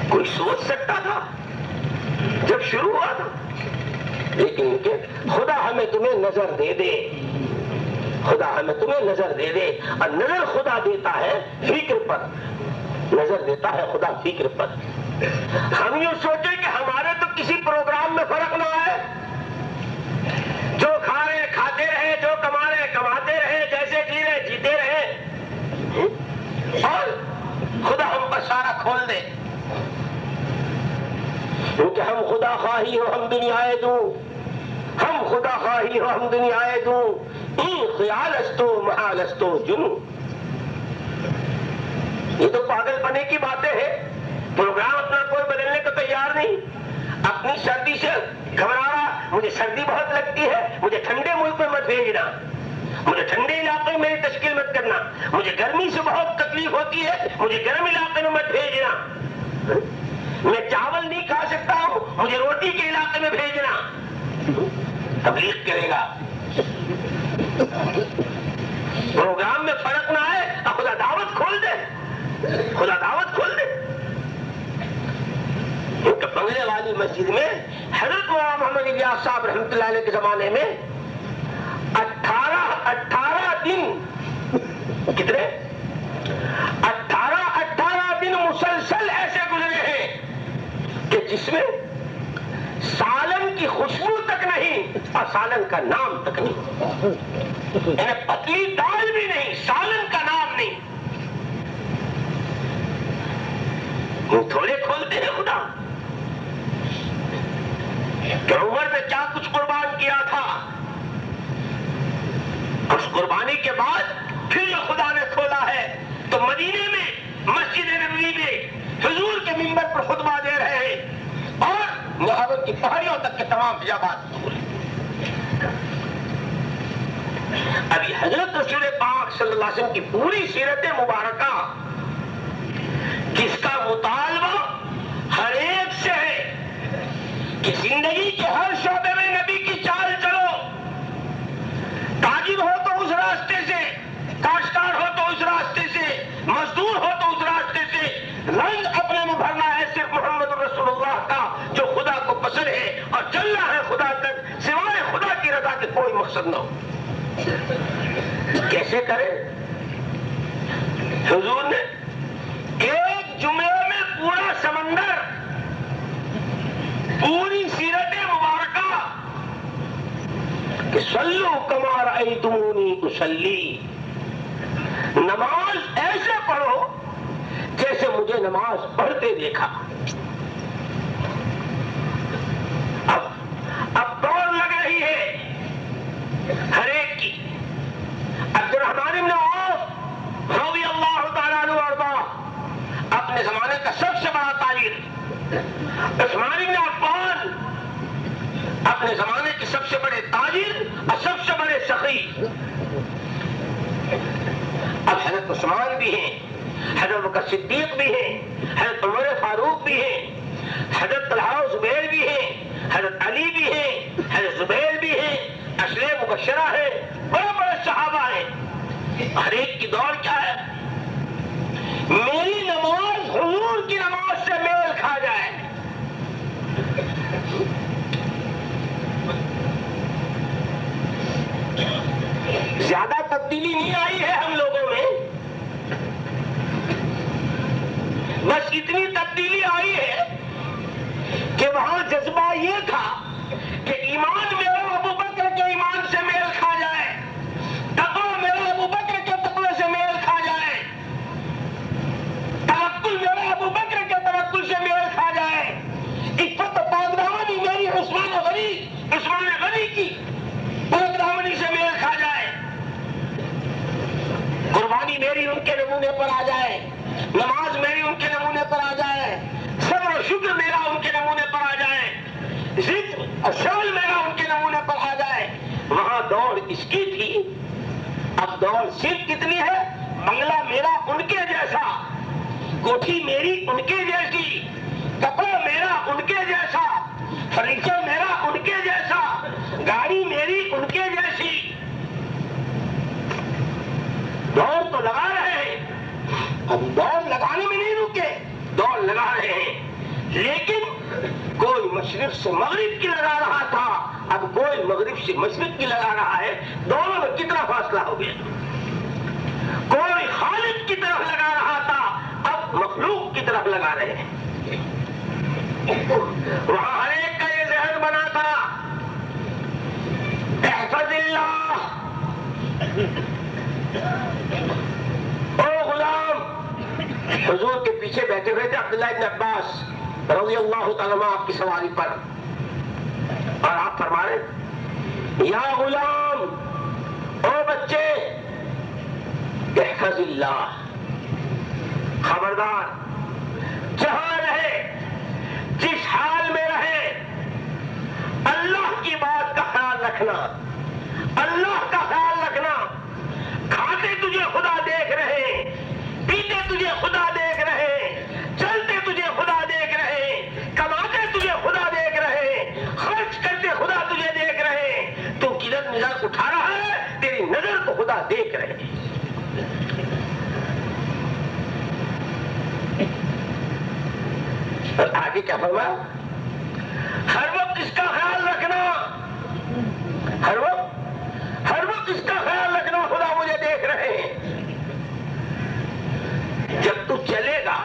کوئی سوچ سکتا تھا جب شروع ہوا تھا؟ لیکن خدا ہمیں تمہیں نظر دے دے، خدا ہمیں تمہیں نظر دے دے. اور نظر خدا دیتا ہے فکر پر، نظر دیتا ہے خدا فکر پر. ہم یوں سوچیں کہ ہمارے تو کسی پروگرام میں فرق نہ آئے، جو کھا رہے کھاتے رہے، جو کما رہے کماتے رہے، جیسے جی رہے جیتے رہے، اور خدا ہم پر سارا کھول دے. کیونکہ ہم خدا خواہی ہو ہم دنیائے دوں، ہم خدا خواہی ہو ہم دنیائے دوں، این خیال استو محال استو جنوں. یہ تو پاگل پنے کی باتیں ہیں. پروگرام اپنا کوئی بدلنے کو تیار نہیں. اپنی سردی سے گھبراوا، مجھے سردی بہت لگتی ہے، مجھے ٹھنڈے ملک میں مت بھیجنا، مجھے ٹھنڈے علاقے میں میری تشکیل مت کرنا، مجھے گرمی سے بہت تکلیف ہوتی ہے، مجھے گرم علاقے میں مت بھیجنا، میں چاول نہیں کھا سکتا ہوں، مجھے روٹی کے علاقے میں بھیجنا. تبلیغ کرے گا. پروگرام میں فرق نہ آئے اور خدا دعوت کھول دے، خدا دعوت کھول دے. بنگلے والی مسجد میں حضرت مولانا محمد الیاس صاحب رحمۃ اللہ علیہ کے زمانے میں 18 دن، کتنے 18 دن مسلسل ایسے گزرے ہیں کہ جس میں سالن کی خوشبو تک نہیں اور سالن کا نام تک نہیں، یعنی پتلی دال بھی نہیں، سالن کا نام نہیں. تھوڑے کھولتے ہیں خدا کہ عمر میں کیا کچھ قربان کیا تھا، اس قربانی کے بعد پھر جو خدا نے کھولا ہے تو مدینے میں مسجد نبوی میں حضور کے منبر پر خطبہ دے رہے ہیں اور محرم کی پہاڑیوں تک کے تمام حجابات کھولے. ابھی حضرت رسول پاک صلی اللہ علیہ وسلم کی پوری سیرت مبارکہ جس کا مطالبہ ہر ایک سے ہے کہ زندگی کے ہر شعبے میں نبی کی چال چلو. تاجر ہو تو اس راستے سے، کاشتکار ہو تو اس راستے سے، مزدور ہو تو اس راستے سے. رنگ اپنے میں بھرنا ہے صرف محمد رسول اللہ کا جو خدا کو پسند ہے، اور چلنا ہے خدا تک سوائے خدا کی رضا کے کوئی مقصد نہ ہو. کیسے کرے؟ حضور نے ایک جملے میں پورا سمندر، پوری سیرت مبارکہ کہ صلو کما رأیتمونی اصلی، نماز ایسے پڑھو جیسے مجھے نماز پڑھتے دیکھا. اب دوڑ لگ رہی ہے ہر ایک کی. عبد الرحمن بن عوف رضی اللہ تعالیٰ عنہ وارضہ اپنے زمانے کا سب سے بڑا تاجر، عثمان بن عفان اپنے زمانے کے سب سے بڑے تاجر اور سب سے بڑے سخی. اب حضرت عثمان بھی ہیں، حضرت بکر صدیق بھی ہیں، حضرت عمر فاروق بھی ہیں، حضرت طلحہ و زبیر بھی ہیں، حضرت علی بھی ہیں، حضرت زبیر بھی ہیں، عشرہ مبشرہ ہے، بڑے بڑے صحابہ ہیں. ہر ایک کی دوڑ کیا ہے؟ میری نماز حضور کی نماز سے میل کھا جائے. زیادہ تبدیلی نہیں آئی ہے ہم لوگوں میں، بس اتنی تبدیلی آئی ہے کہ وہاں جذبہ یہ تھا کہ ایمان میرا ابو بکر کے ایمان سے میل کھا جائے، تقوی میرا ابو بکر کے تقوی سے میل کھا جائے، توکل میرا ابو بکر کے توکل سے میل کھا جائے، عفت و پاکدامنی میری عثمان غنی کی پاکدامنی سے میل کھا جائے، قربانی میری ان کے نمونے پر آ جائے، نماز میری ان کے نمونے پر آ جائے، صبر و شکر میرا ان کے نمونے پر آ جائے، ذکر اور شعر میرا ان کے نمونے پر آ جائے. وہاں دوڑ اس کی تھی. اب دوڑ صرف کتنی ہے؟ بنگلہ میرا ان کے جیسا، کوٹھی میری ان کے جیسی، کپڑا میرا ان کے جیسا، فرنیچر میرا ان کے جیسا، گاڑی میری ان کے جیسی. دوڑ تو لگا رہے ہیں، اب دوڑ لگانے میں نہیں رکے، دوڑ لگا رہے ہیں. لیکن کوئی مشرق سے مغرب کی لگا رہا تھا، اب کوئی مغرب سے مشرق کی لگا رہا ہے. دونوں میں کتنا فاصلہ ہو گیا؟ کوئی خالق کی طرف لگا رہا تھا، اب مخلوق کی طرف لگا رہے ہیں. وہاں ہر ایک کا یہ ذہن بنا تھا احفظ اللہ، او غلام. حضور کے پیچھے بیٹھے ہوئے تھے عبداللہ ابن عباس رضی اللہ تعالیٰ عنہ آپ کی سواری پر، اور آپ فرما رہے یا غلام، او بچے، احفظ اللہ، خبردار، جہاں رہے، جس حال میں رہے، اللہ کی بات کا خیال رکھنا، اللہ کا خیال رکھنا. کھاتے تجھے خدا دیکھ رہے، پیتے تجھے خدا دیکھ رہے، چلتے تجھے خدا دیکھ رہے، کماتے تجھے خدا دیکھ رہے، خرچ کرتے خدا تجھے دیکھ رہے. تو کدھر نظر اٹھا رہا ہے؟ تیری نظر کو خدا دیکھ رہے. اور آگے کیا فرمایا؟ ہر وقت اس کا خیال رکھنا، ہر وقت اس کا خیال رکھنا، خدا مجھے دیکھ رہے ہیں. جب تو چلے گا،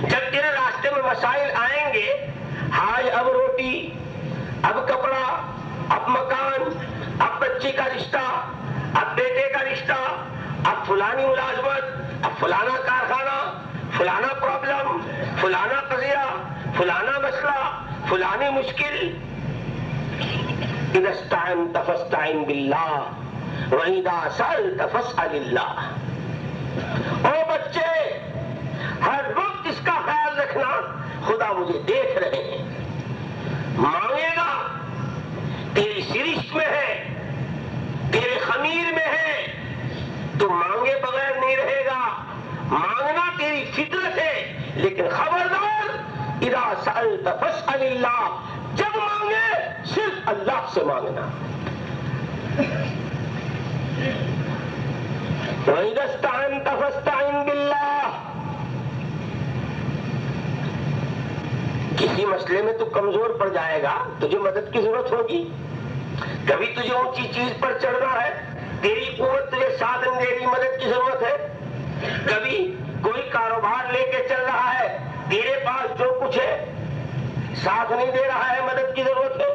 جب تیرے راستے میں مسائل آئیں گے، آج اب روٹی، اب کپڑا، اب مکان، اب بچی کا رشتہ، اب بیٹے کا رشتہ، اب فلانی ملازمت، اب فلانا کارخانہ، فلانا پرابلم، فلانا قضیہ، فلانا مسئلہ، فلانی مشکل. اذا استعنت فاستعن باللہ واذا سألت فاسأل اللہ. او بچے، ہر وقت اس کا خیال رکھنا، خدا مجھے دیکھ رہے ہیں. مانگے گا، تیری سرشت میں ہے، تیرے خمیر فطرت ہے، لیکن خبردار اذا سألت فاسأل اللہ، جب مانگے صرف اللہ سے مانگنا۔ وَإِذَا اسْتَعَنْتَ فَاسْتَعِنْ بِاللَّهِ، کسی مسئلے میں تو کمزور پڑ جائے گا، تجھے مدد کی ضرورت ہوگی، کبھی تجھے اونچی چیز پر چڑھنا ہے، تیری قوت تجھے ساتھ نہیں دے رہی، مدد کی ضرورت ہے، کبھی کوئی کاروبار لے کے چل رہا ہے، تیرے پاس جو کچھ ہے ساتھ نہیں دے رہا ہے، مدد کی ضرورت ہے،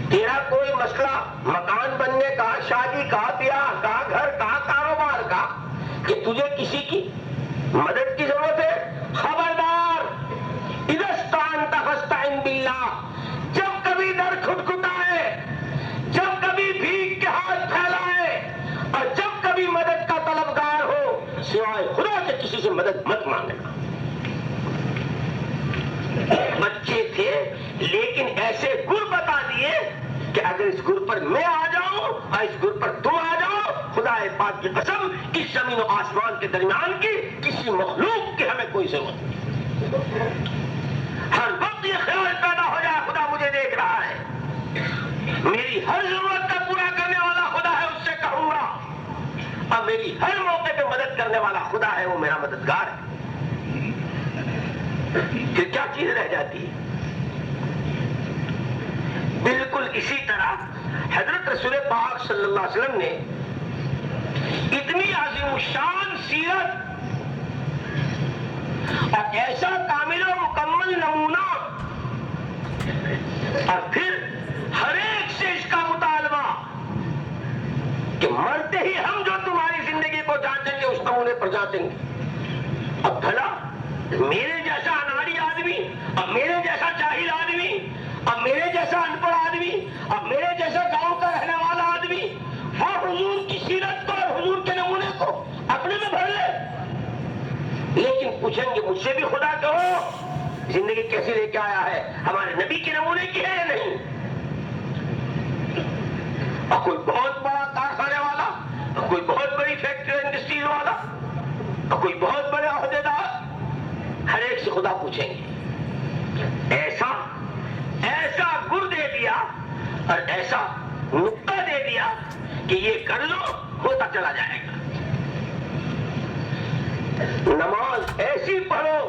تیرا کوئی مسئلہ مکان بننے کا، شادی کا، بیاہ کا، گھر کا، کاروبار کا، کہ تجھے کسی کی مدد کی ضرورت ہے، خبردار اذا استعنت فاستعن باللہ، جب کبھی در کھٹکھٹائے، جب کبھی بھیک کے ہاتھ پھیلائے، اور جب کبھی مدد کا طلبگار ہو، سوائے خدا کے کسی سے مدد مت مانگنا۔ بچے تھے لیکن ایسے گر بتا دیے کہ اگر اس گر پر میں آ جاؤں اور اس گر پر تم آ جاؤ، خدا پاک کی قسم اس زمین و آسمان کے درمیان کی کسی مخلوق کی ہمیں کوئی ضرورت نہیں۔ ہر وقت یہ خیال پیدا ہو جائے خدا مجھے دیکھ رہا ہے، میری ہر ضرورت کا پورا کرنے والا خدا ہے، اس سے کہوں گا، اور میری ہر موقع پہ مدد کرنے والا خدا ہے، وہ میرا مددگار ہے، پھر کیا چیز رہ جاتی ہے؟ بالکل اسی طرح حضرت رسول پاک صلی اللہ علیہ وسلم نے اتنی عظیم الشان سیرت اور ایسا کامل و مکمل نمونہ، اور پھر ہر ایک سے اس کا مطالبہ کہ مرتے ہی ہم جو تمہاری زندگی کو جانچیں گے اس نمونے پر جانچیں گے۔ اب بھلا میرے جیسا اناڑی آدمی، اور میرے جیسا جاہل آدمی، اور میرے جیسا ان پڑھ آدمی، اور میرے جیسا گاؤں کا رہنے والا آدمی وہ حضور کی سیرت کو اور حضور کے نمونے کو اپنے میں بھر لے، لیکن پوچھیں گے مجھ سے بھی خدا کہو زندگی کیسے لے کے آیا ہے، ہمارے نبی کے نمونے کی ہے یا نہیں؟ اور کوئی بہت بڑا کارخانے والا، اور کوئی بہت بڑی فیکٹری انڈسٹریز والا، اور کوئی بہت بڑے عہدیدار، ہر ایک سے خدا پوچھیں گے۔ ایسا گر دے دیا اور ایسا نقطہ دے دیا کہ یہ کر لو، ہوتا چلا جائے گا۔ نماز ایسی پڑھو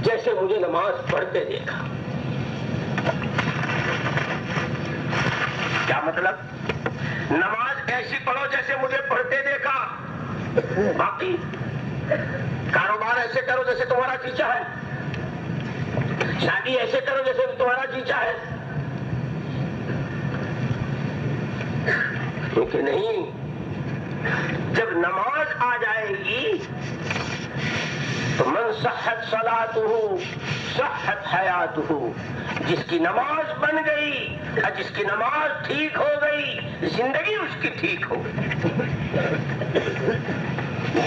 جیسے مجھے نماز پڑھتے دیکھا۔ کیا مطلب؟ نماز ایسی پڑھو جیسے مجھے پڑھتے دیکھا، باقی کاروبار ایسے کرو جیسے تمہارا جی چاہے، شادی ایسے کرو جیسے تمہارا جی چاہے، کیونکہ نہیں، جب نماز آ جائے گی تو من صحت صلاتہ صحت حیاتہ، جس کی نماز بن گئی اور جس کی نماز ٹھیک ہو گئی، زندگی اس کی ٹھیک ہو گئی۔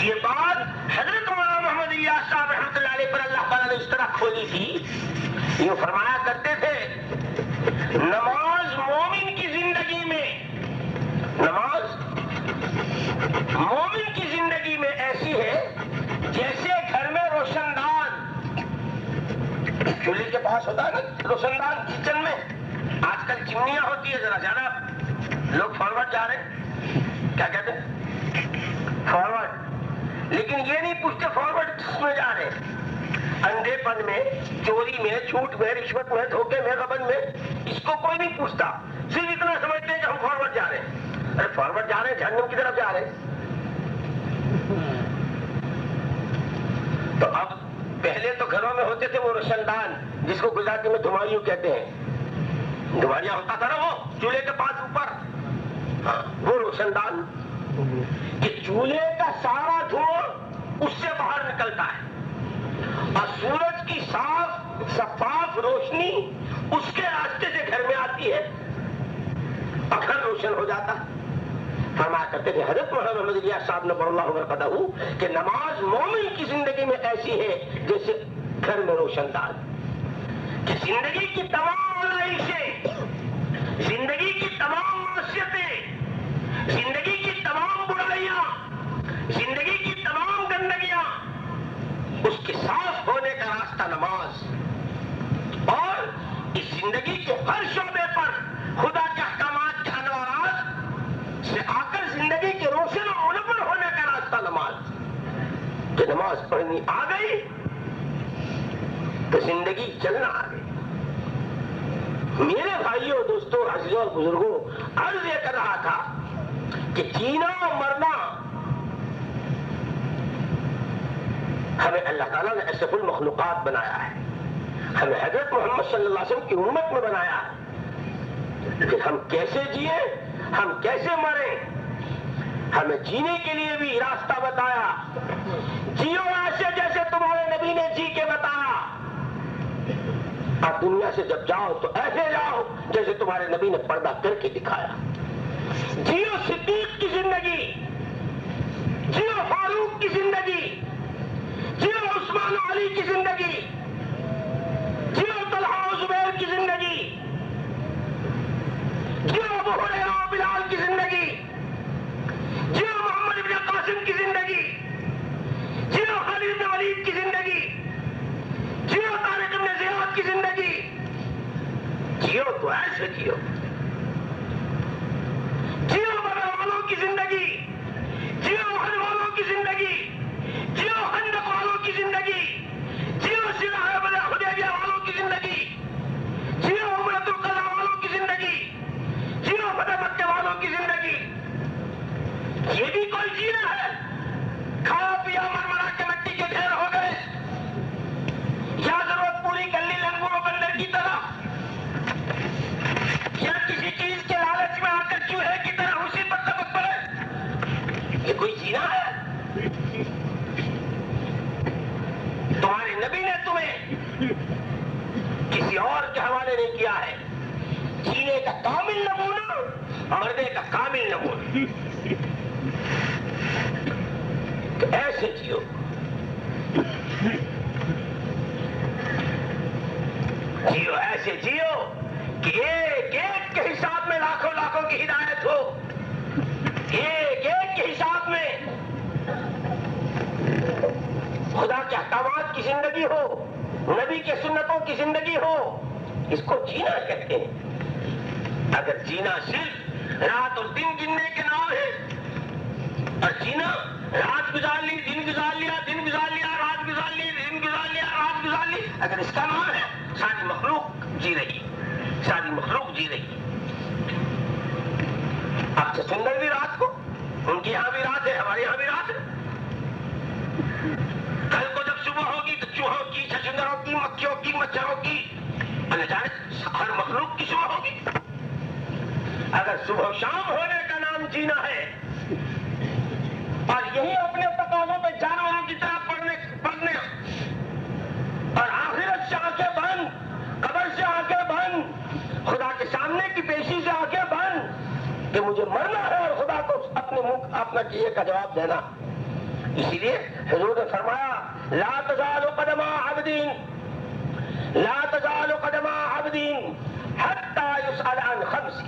یہ بات حضرت مولانا محمد الیاس صاحب رحمۃ اللہ علیہ پر اللہ تعالیٰ نے اس طرح کھولی تھی، یہ فرمایا کرتے تھے نماز مومن کی زندگی میں، نماز مومن کی زندگی میں ایسی ہے جیسے گھر میں روشن دان، چولہے کے پاس ہوتا ہے نا روشن دان، کچن میں آج کل چمنیاں ہوتی ہے، ذرا زیادہ لوگ فارورڈ جا رہے ہیں، کیا کہتے ہیں فارورڈ، لیکن یہ نہیں پوچھتے فارورڈ کس میں جا رہے ہیں، اندھے پن میں، چوری میں، جھوٹ میں، رشوت میں، دھوکے میں، غبن میں، اس کو کوئی نہیں پوچھتا، صرف اتنا سمجھتے ہیں کہ ہم فارورڈ جا رہے ہیں۔ ارے فارورڈ جا رہے ہیں، جہنم کی طرف جا رہے ہیں۔ تو اب پہلے تو گھروں میں ہوتے تھے وہ روشن دان، جس کو گجراتی میں دھماریوں کہتے ہیں، دھماریاں ہوتا تھا نا وہ چولہے کے پاس اوپر، ہاں وہ روشن دان، کہ چولہے کا سارا دھواں اس سے باہر نکلتا ہے اور سورج کی صاف شفاف روشنی اس کے راستے سے گھر میں آتی ہے اور گھر روشن ہو جاتا ہے۔ فرمایا کرتے تھے حضرت مولانا محمد الیاس صاحب نے اللہ برکتہ کہ نماز مومن کی زندگی میں ایسی ہے جیسے گھر میں روشن دان، کہ زندگی کی تمام آلائشیں، زندگی کی تمام معصیتیں، زندگی کی تمام برائیاں، زندگی کی تمام گندگیاں ہر شعبے پر خدا کے احکامات کے انوارات سے آ کر زندگی کے روشن و منور ہونے کا راستہ نماز. کہ نماز پڑھنی آ گئی تو زندگی چلنا آ گئی. میرے بھائیوں دوستوں عزیزوں اور بزرگوں عرض یہ کر رہا تھا کہ جینا اور مرنا ہمیں اللہ تعالیٰ نے اشرف المخلوقات بنایا ہے, ہمیں حضرت محمد صلی اللہ علیہ وسلم کی امت میں بنایا ہے. لیکن ہم کیسے جیے, ہم کیسے مریں, ہمیں جینے کے لیے بھی راستہ بتایا. جیو ایسے جیسے تمہارے نبی نے جی کے بتایا. آپ دنیا سے جب جاؤ تو ایسے جاؤ جیسے تمہارے نبی نے پردہ کر کے دکھایا. جیو صدیق کی زندگی, جیو فاروق کی زندگی, جیو عثمان و علی کی زندگی, جیو طلحہ و زبیر کی زندگی, جیو ابو ہریرہ و بلال کی زندگی, جیو محمد ابن قاسم کی زندگی, جیو خالد بن ولید کی زندگی, جیو طارق بن زیاد کی زندگی. جیو تو ایسے جیو. جیو بدر والوں کی زندگی, جیو احد والوں کی زندگی, جیو خندق والوں کی زندگی, جیو صلح حدیبیہ والوں کی زندگی, جیو عمرۃ القضاء والوں کی زندگی, جیو فتح مکہ والوں کی زندگی. یہ بھی کوئی جینا ہے؟ کھایا پیا مرمرا کے مٹی کے ڈھیر ہو گئے, یا ضرورت پوری کر لی لنگور و بندر کی طرح, یا کسی چیز کے لالچ میں آ کر چوہے کی طرح اسی پر چمک پڑے. یہ کوئی جینا ہے؟ تمہارے نبی نے تمہیں کسی اور کے حوالے نہیں کیا ہے. جینے کا کامل نمونہ, مرنے کا کامل نمونہ. تو ایسے جیو. جیو ایسے جیو کہ ایک ایک کے حساب میں لاکھوں لاکھوں کی ہدایت ہو, ایک ایک کے حساب میں خدا کے احکامات کی زندگی ہو, نبی کے سنتوں کی زندگی ہو. اس کو جینا کہتے ہیں. اگر جینا صرف رات اور دن گننے کے نام ہے, اور جینا رات گزار لی, دن گزار لیا, دن گزار لیا, رات گزار لی, دن گزار لیا, رات گزار لی, اگر اس کا نام ہے, ساری مخلوق جی رہی, ساری مخلوق جی رہی. اب سے سندر بھی رات کو, ان کے یہاں بھی رات ہے, ہمارے یہاں بھی رات ہے. کل کو جب صبح ہوگی تو چوہوں کی, چھچندروں کی, مکھیوں کی, مچھروں کی, نہ جانے ہر مخلوق کی صبح ہوگی. اگر صبح و شام ہونے کا نام جینا ہے, اور یہی اپنے تقاضوں پہ جانوروں کی طرح پڑھنے اور آخرت سے آنکھیں بند, قبر سے آنکھیں بند, خدا کے سامنے کی پیشی سے آنکھیں بند کہ مجھے مرنا ہے اور خدا کو اپنے منہ اپنا کیے کا جواب دینا. اسی لیے حضور نے فرمایا لا تزال قدم عبد, لا تزال قدم عبد حتى يسأل عن خمس.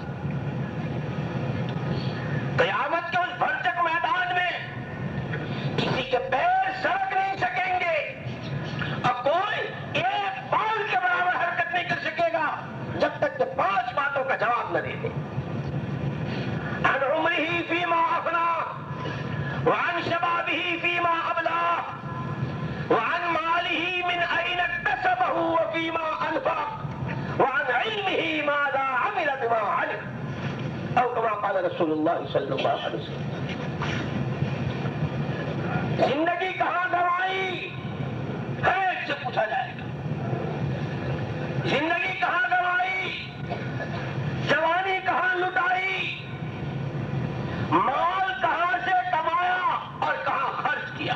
قیامت کے اس بھرچک میدان میں کسی کے پیر سڑک نہیں سکیں گے, اور کوئی ایک بال کے برابر حرکت نہیں کر سکے گا جب تک کہ 5 باتوں کا جواب نہ دے دے. عن عمره فيما أفناه, وعن شبابه فيما أبلاه, وعن ماله من أين اكتسبه وفيما أنفق, وعن علمه ماذا عمل بما علم, او كما قال رسول اللہ صلی اللہ علیہ وسلم. زندگی کہاں گنوائی ہر ایک سے پوچھا جائے گا. زندگی کہاں گنوائی, جوانی کہاں لٹائی, مال کہاں سے کمایا اور کہاں خرچ کیا.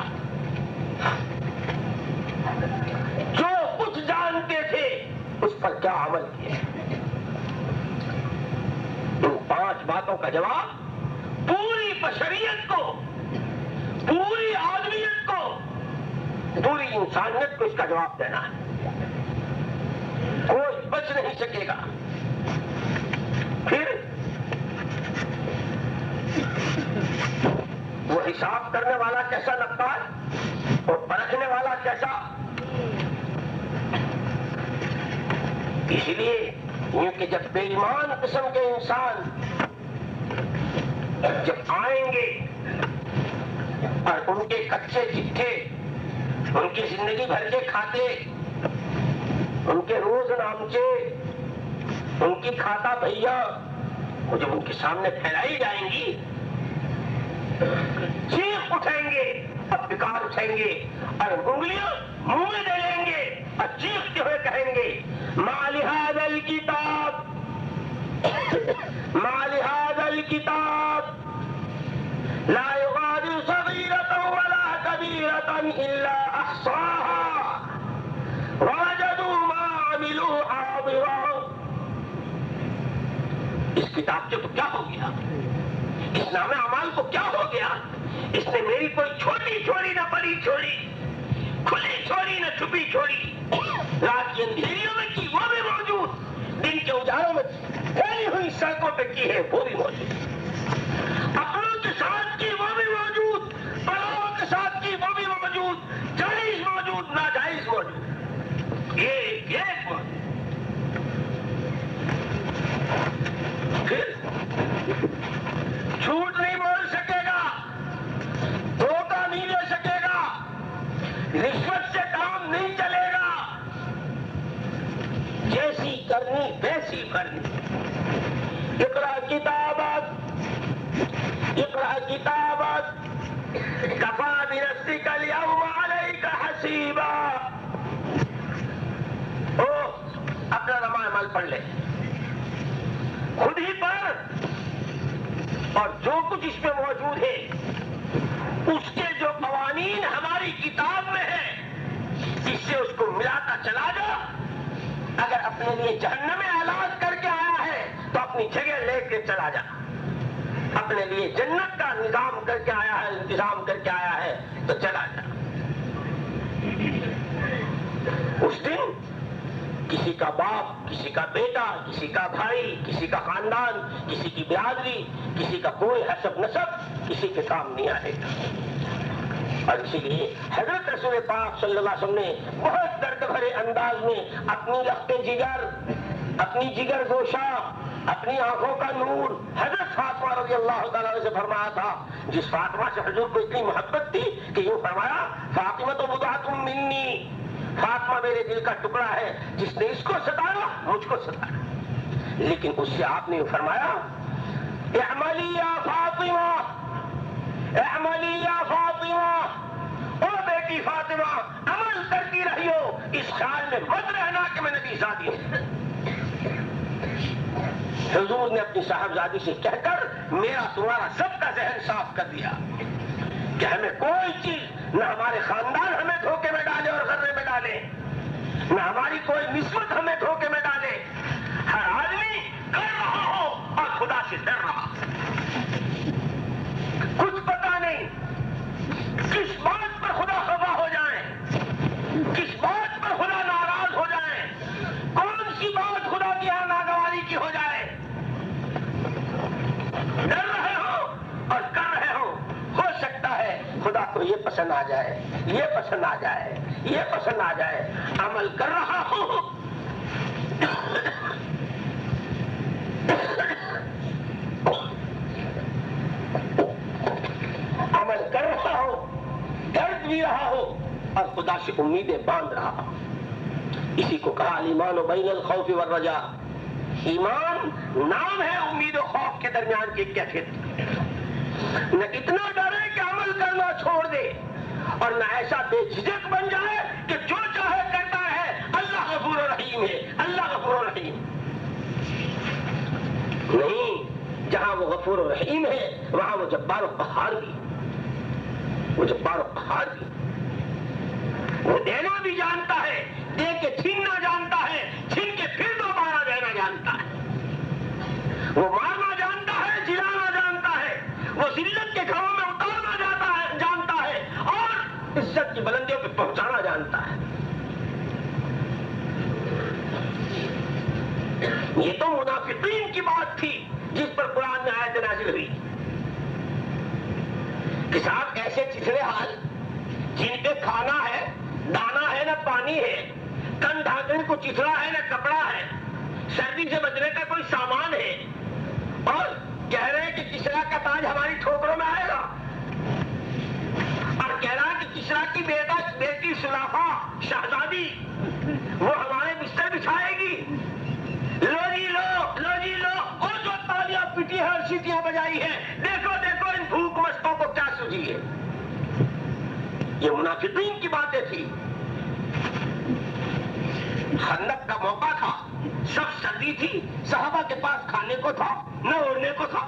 جو کچھ جانتے تھے اس پر کیا عمل کیا. ان 5 باتوں کا جواب پوری بشریت کو, پوری آدمیت کو, پوری انسانیت کو اس کا جواب دینا ہے. کوئی بچ نہیں سکے گا. پھر وہ حساب کرنے والا کیسا لگتا ہے اور پرکھنے والا کیسا. اس لیے یوں کہ جب بے ایمان قسم کے انسان جب آئیں گے اور ان کے کچے چٹھے ان کی زندگی بھر کے کھاتے ان کے روز نامچے ان کی کھاتا بھیا وہ جب ان کے سامنے پھیلائی جائیں گی چیخ اٹھیں گے اور پکار اٹھیں گے اور انگلیاں منہ میں دے لیں گے اور چیختے ہوئے کہیں گے ما لہذا الکتاب ما لہذا الکتاب لا یغادر صغیرۃ ولا کبیرۃ الا احصاها ووجدوا ما عملوا حاضرا۔ اس کتاب کو کیا ہو گیا؟ اس نام اعمال کو کیا ہو گیا؟ اس نے میری کوئی چھوٹی چھوڑی نہ بڑی چھوڑی، کھلی چھوڑی نہ چھپی چھوڑی، رات کی اندھیریوں میں کی وہ بھی موجود، دن کے اجالوں میں پھیلی ہوئی سڑکوں پہ کی ہے وہ بھی موجود، اپنوں کے ساتھ کی وہ بھی موجود، پڑاؤں کے ساتھ کی وہ بھی موجود، جائز موجود ناجائز موجود، ایک ایک موجود۔ پھر جھوٹ نہیں بول سکے گا، دھوکہ نہیں لے سکے گا، رشوت سے کام نہیں چلے گا، جیسی کرنی ویسی کرنی۔ اقرا کتابت اقرا کتابت کفا بنفسک الیوم علیک حسیبا۔ اپنا نامہ عمل پڑھ لے، خود ہی پڑھ، اور جو کچھ اس میں موجود ہے اس کے جو قوانین ہماری کتاب میں ہے اس سے اس کو ملاتا چلا جا۔ اگر اپنے لیے جہنم اعلان کر کے آیا ہے تو اپنی جگہ لے کے چلا جا، اپنے لیے جنت کا نظام کر کے آیا ہے، انتظام کر کے آیا ہے تو چلا جا۔ اس دن کسی کا باپ، کسی کا بیٹا، کسی کا بھائی، کسی کا خاندان، کسی کی برادری، کسی کا کوئی حسب نسب کسی کے کام نہیں آئے گا۔ اور اسی لیے حضرت رسول پاک صلی اللہ علیہ وسلم نے بہت درد بھرے انداز میں اپنی لخت جگر، اپنی جگر گوشہ، اپنی آنکھوں کا نور حضرت فاطمہ رضی اللہ تعالیٰ عنہ سے فرمایا تھا، جس فاطمہ سے حضور کو اتنی محبت تھی کہ یوں فرمایا فاطمہ تو بضعۃ منی، فاطمہ میرے دل کا ٹکڑا ہے، جس نے اس کو ستایا مجھ کو ستایا۔ لیکن اس سے آپ نے فرمایا اعملی یا فاطمہ، اعملی یا فاطمہ، او بیٹی فاطمہ عمل کرتی رہیو، اس خیال میں مت رہنا کہ میں نبی زادی ہوں۔ حضور نے اپنی صاحبزادی سے کہہ کر میرا تمہارا سب کا ذہن صاف کر دیا کہ ہمیں کوئی چیز، نہ ہمارے خاندان ہمیں دھوکے میں ڈالے اور غرے میں ڈالے، نہ ہماری کوئی نسبت ہمیں دھوکے میں ڈالے۔ ہر آدمی کر رہا ہو اور خدا سے ڈر رہا، کچھ پتا نہیں کس بات پر خدا خفا ہو جائے، کس بات پر خدا ناراض ہو جائے، کون سی بات خدا کی یہاں ناگواری کی ہو جائے۔ ڈر رہے ہو اور کر رہے ہو سکتا ہے خدا کو یہ پسند آ جائے، یہ پسند آ جائے، یہ پسند آ جائے۔ عمل کر رہا ہوں عمل کر رہا ہو، درد بھی رہا ہو اور خدا سے امیدیں باندھ رہا ہو۔ اسی کو کہا الایمان بین الخوف والرجاء، ایمان نام ہے امید و خوف کے درمیان کی کیفیت۔ نہ اتنا ڈرے کہ عمل کرنا چھوڑ دے، اور نہ ایسا بے جھجک بن جائے کہ جو چاہے کرتا ہے، اللہ غفور رحیم ہے، اللہ غفور رحیم نہیں۔ جہاں وہ غفور رحیم ہے وہاں وہ جبار و قہار بھی، وہ جبار و قہار بھی، وہ دینا بھی جانتا ہے، دے کے چھیننا جانتا ہے، چھین کے پھر دوبارہ دینا جانتا ہے، وہ مارنا جانتا ہے، جلانا جانتا ہے، وہ ذلت کے گھروں میں اتارنا جانتا ہے اور عزت کی بلندیوں پہ پہنچانا جانتا ہے۔ یہ تو منافقین کی بات تھی جس پر قرآن میں آیت نازل ہوئی کہ صاحب ایسے چچڑے حال جن پہ کھانا ہے، دانا ہے نہ پانی ہے، کن ڈھانکنے کو چچڑا ہے نہ کپڑا ہے، سردی سے بچنے کا کوئی سامان ہے اور کہہ رہے ہیں کہ کسرا کا تاج ہماری ٹھوکروں میں آئے گا، اور کہہ رہا ہے کہ کسرا کی بیٹی سلافہ شہزادی وہ ہمارے بستر بچھائے گی، لو جی لو، لو جی لو، اور جو تالیاں پٹی ہے اور سیٹیاں بجائی ہیں، دیکھو دیکھو ان بھوک مستوں کو کیا سوجی ہے۔ یہ منافقین کی باتیں تھی۔ خندق کا موقع تھا، سخت سردی تھی، صحابہ کے پاس کھانے کو تھا نہ اوڑھنے کو تھا،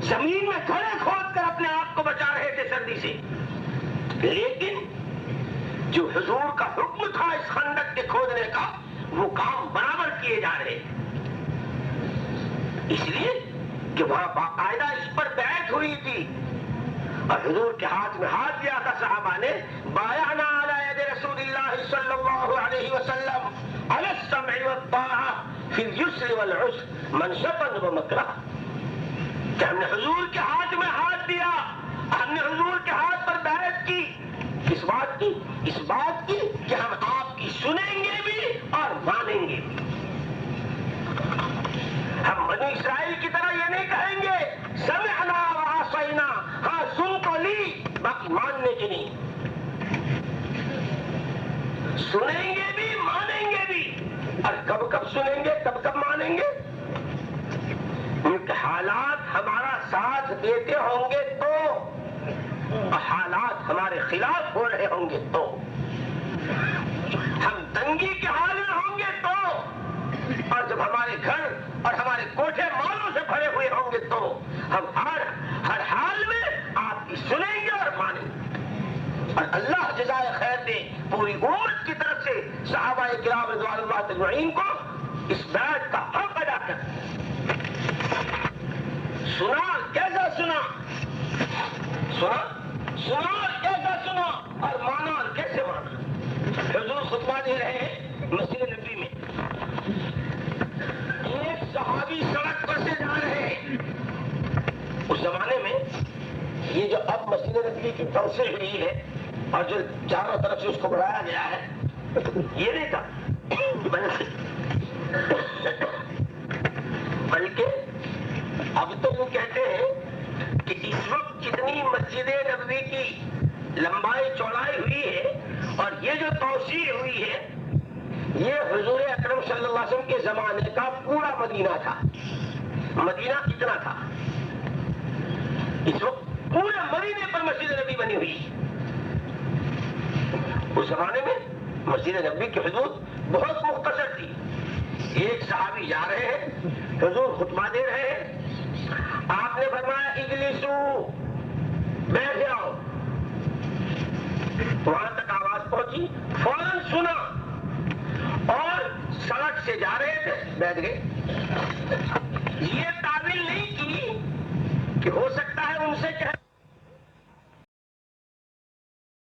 زمین میں گھڑے کھود کر اپنے آپ کو بچا رہے تھے سردی سے، لیکن جو حضور کا حکم تھا اس خندق کے کھودنے کا وہ کام برابر کیے جا رہے، اس لیے کہ وہاں باقاعدہ اس پر بیعت ہوئی تھی اور حضور کے ہاتھ میں ہاتھ دیا تھا صحابہ نے، بایعنا علی ید رسول اللہ صلی اللہ علیہ وسلم علی السمع والطاعة فی اليسر والعسر منشطا ومکرہا، کہ ہم نے حضور کے ہاتھ میں ہاتھ دیا، ہم نے حضور کے ہاتھ پر بیعت کی، اس بات کی کہ ہم آپ کی سنیں گے بھی اور مانیں گے بھی۔ ہم بنی اسرائیل کی طرح یہ نہیں کہیں گے سمعنا وعصینا، ہاں سن تو لی باقی ماننے کی نہیں، سنیں گے بھی مانیں گے بھی، اور کب کب سنیں گے کب کب مانیں گے؟ کیونکہ حالات ہمارا ساتھ دیتے ہوں گے تو، اور حالات ہمارے خلاف ہو رہے ہوں گے تو، ہم تنگی کے حال میں ہوں گے تو، اور جب ہمارے گھر اور ہمارے کوٹھے مالوں سے بھرے ہوئے ہوں گے تو ہم ہر حال میں آپ کی سنیں گے اور مانیں گے۔ اور اللہ جزائے خیر دے پوری امت کی طرف سے صحابہ کرام رضوان اللہ اجمعین کو اس بیعت کا حق ادا کر، سنا کیسا سنا، سنا کیسا سنا اور مانا اور کیسے مانا۔ حضور خطبہ دے رہے ہیں مسجد نبوی میں، ایک صحابی سڑک پر سے جا رہے ہیں، اس زمانے میں یہ جو اب مسجد نبوی کی توسیع ہوئی ہے اور جو چاروں طرف سے اس کو بڑھایا گیا ہے یہ نہیں تھا، بلکہ اب تو وہ کہتے ہیں کہ اس وقت جتنی مسجد نبوی کی لمبائی چوڑائی ہوئی ہے اور یہ جو توسیع ہوئی ہے یہ حضور اکرم صلی اللہ علیہ وسلم کے زمانے کا پورا مدینہ تھا۔ مدینہ کتنا تھا؟ اس وقت پورے مدینے پر مسجد نبوی بنی ہوئی، اس زمانے میں مسجد نبوی کی حدود بہت مختصر تھی۔ ایک صحابی جا رہے ہیں، حضور خطبہ دے رہے ہیں، آپ نے فرمایا اجلسو، بیٹھ جاؤ، وہاں تک آواز پہنچی، فوراً سنا اور سڑک سے جا رہے تھے بیٹھ گئے۔ یہ تعبیر نہیں کی کہ ہو سکتا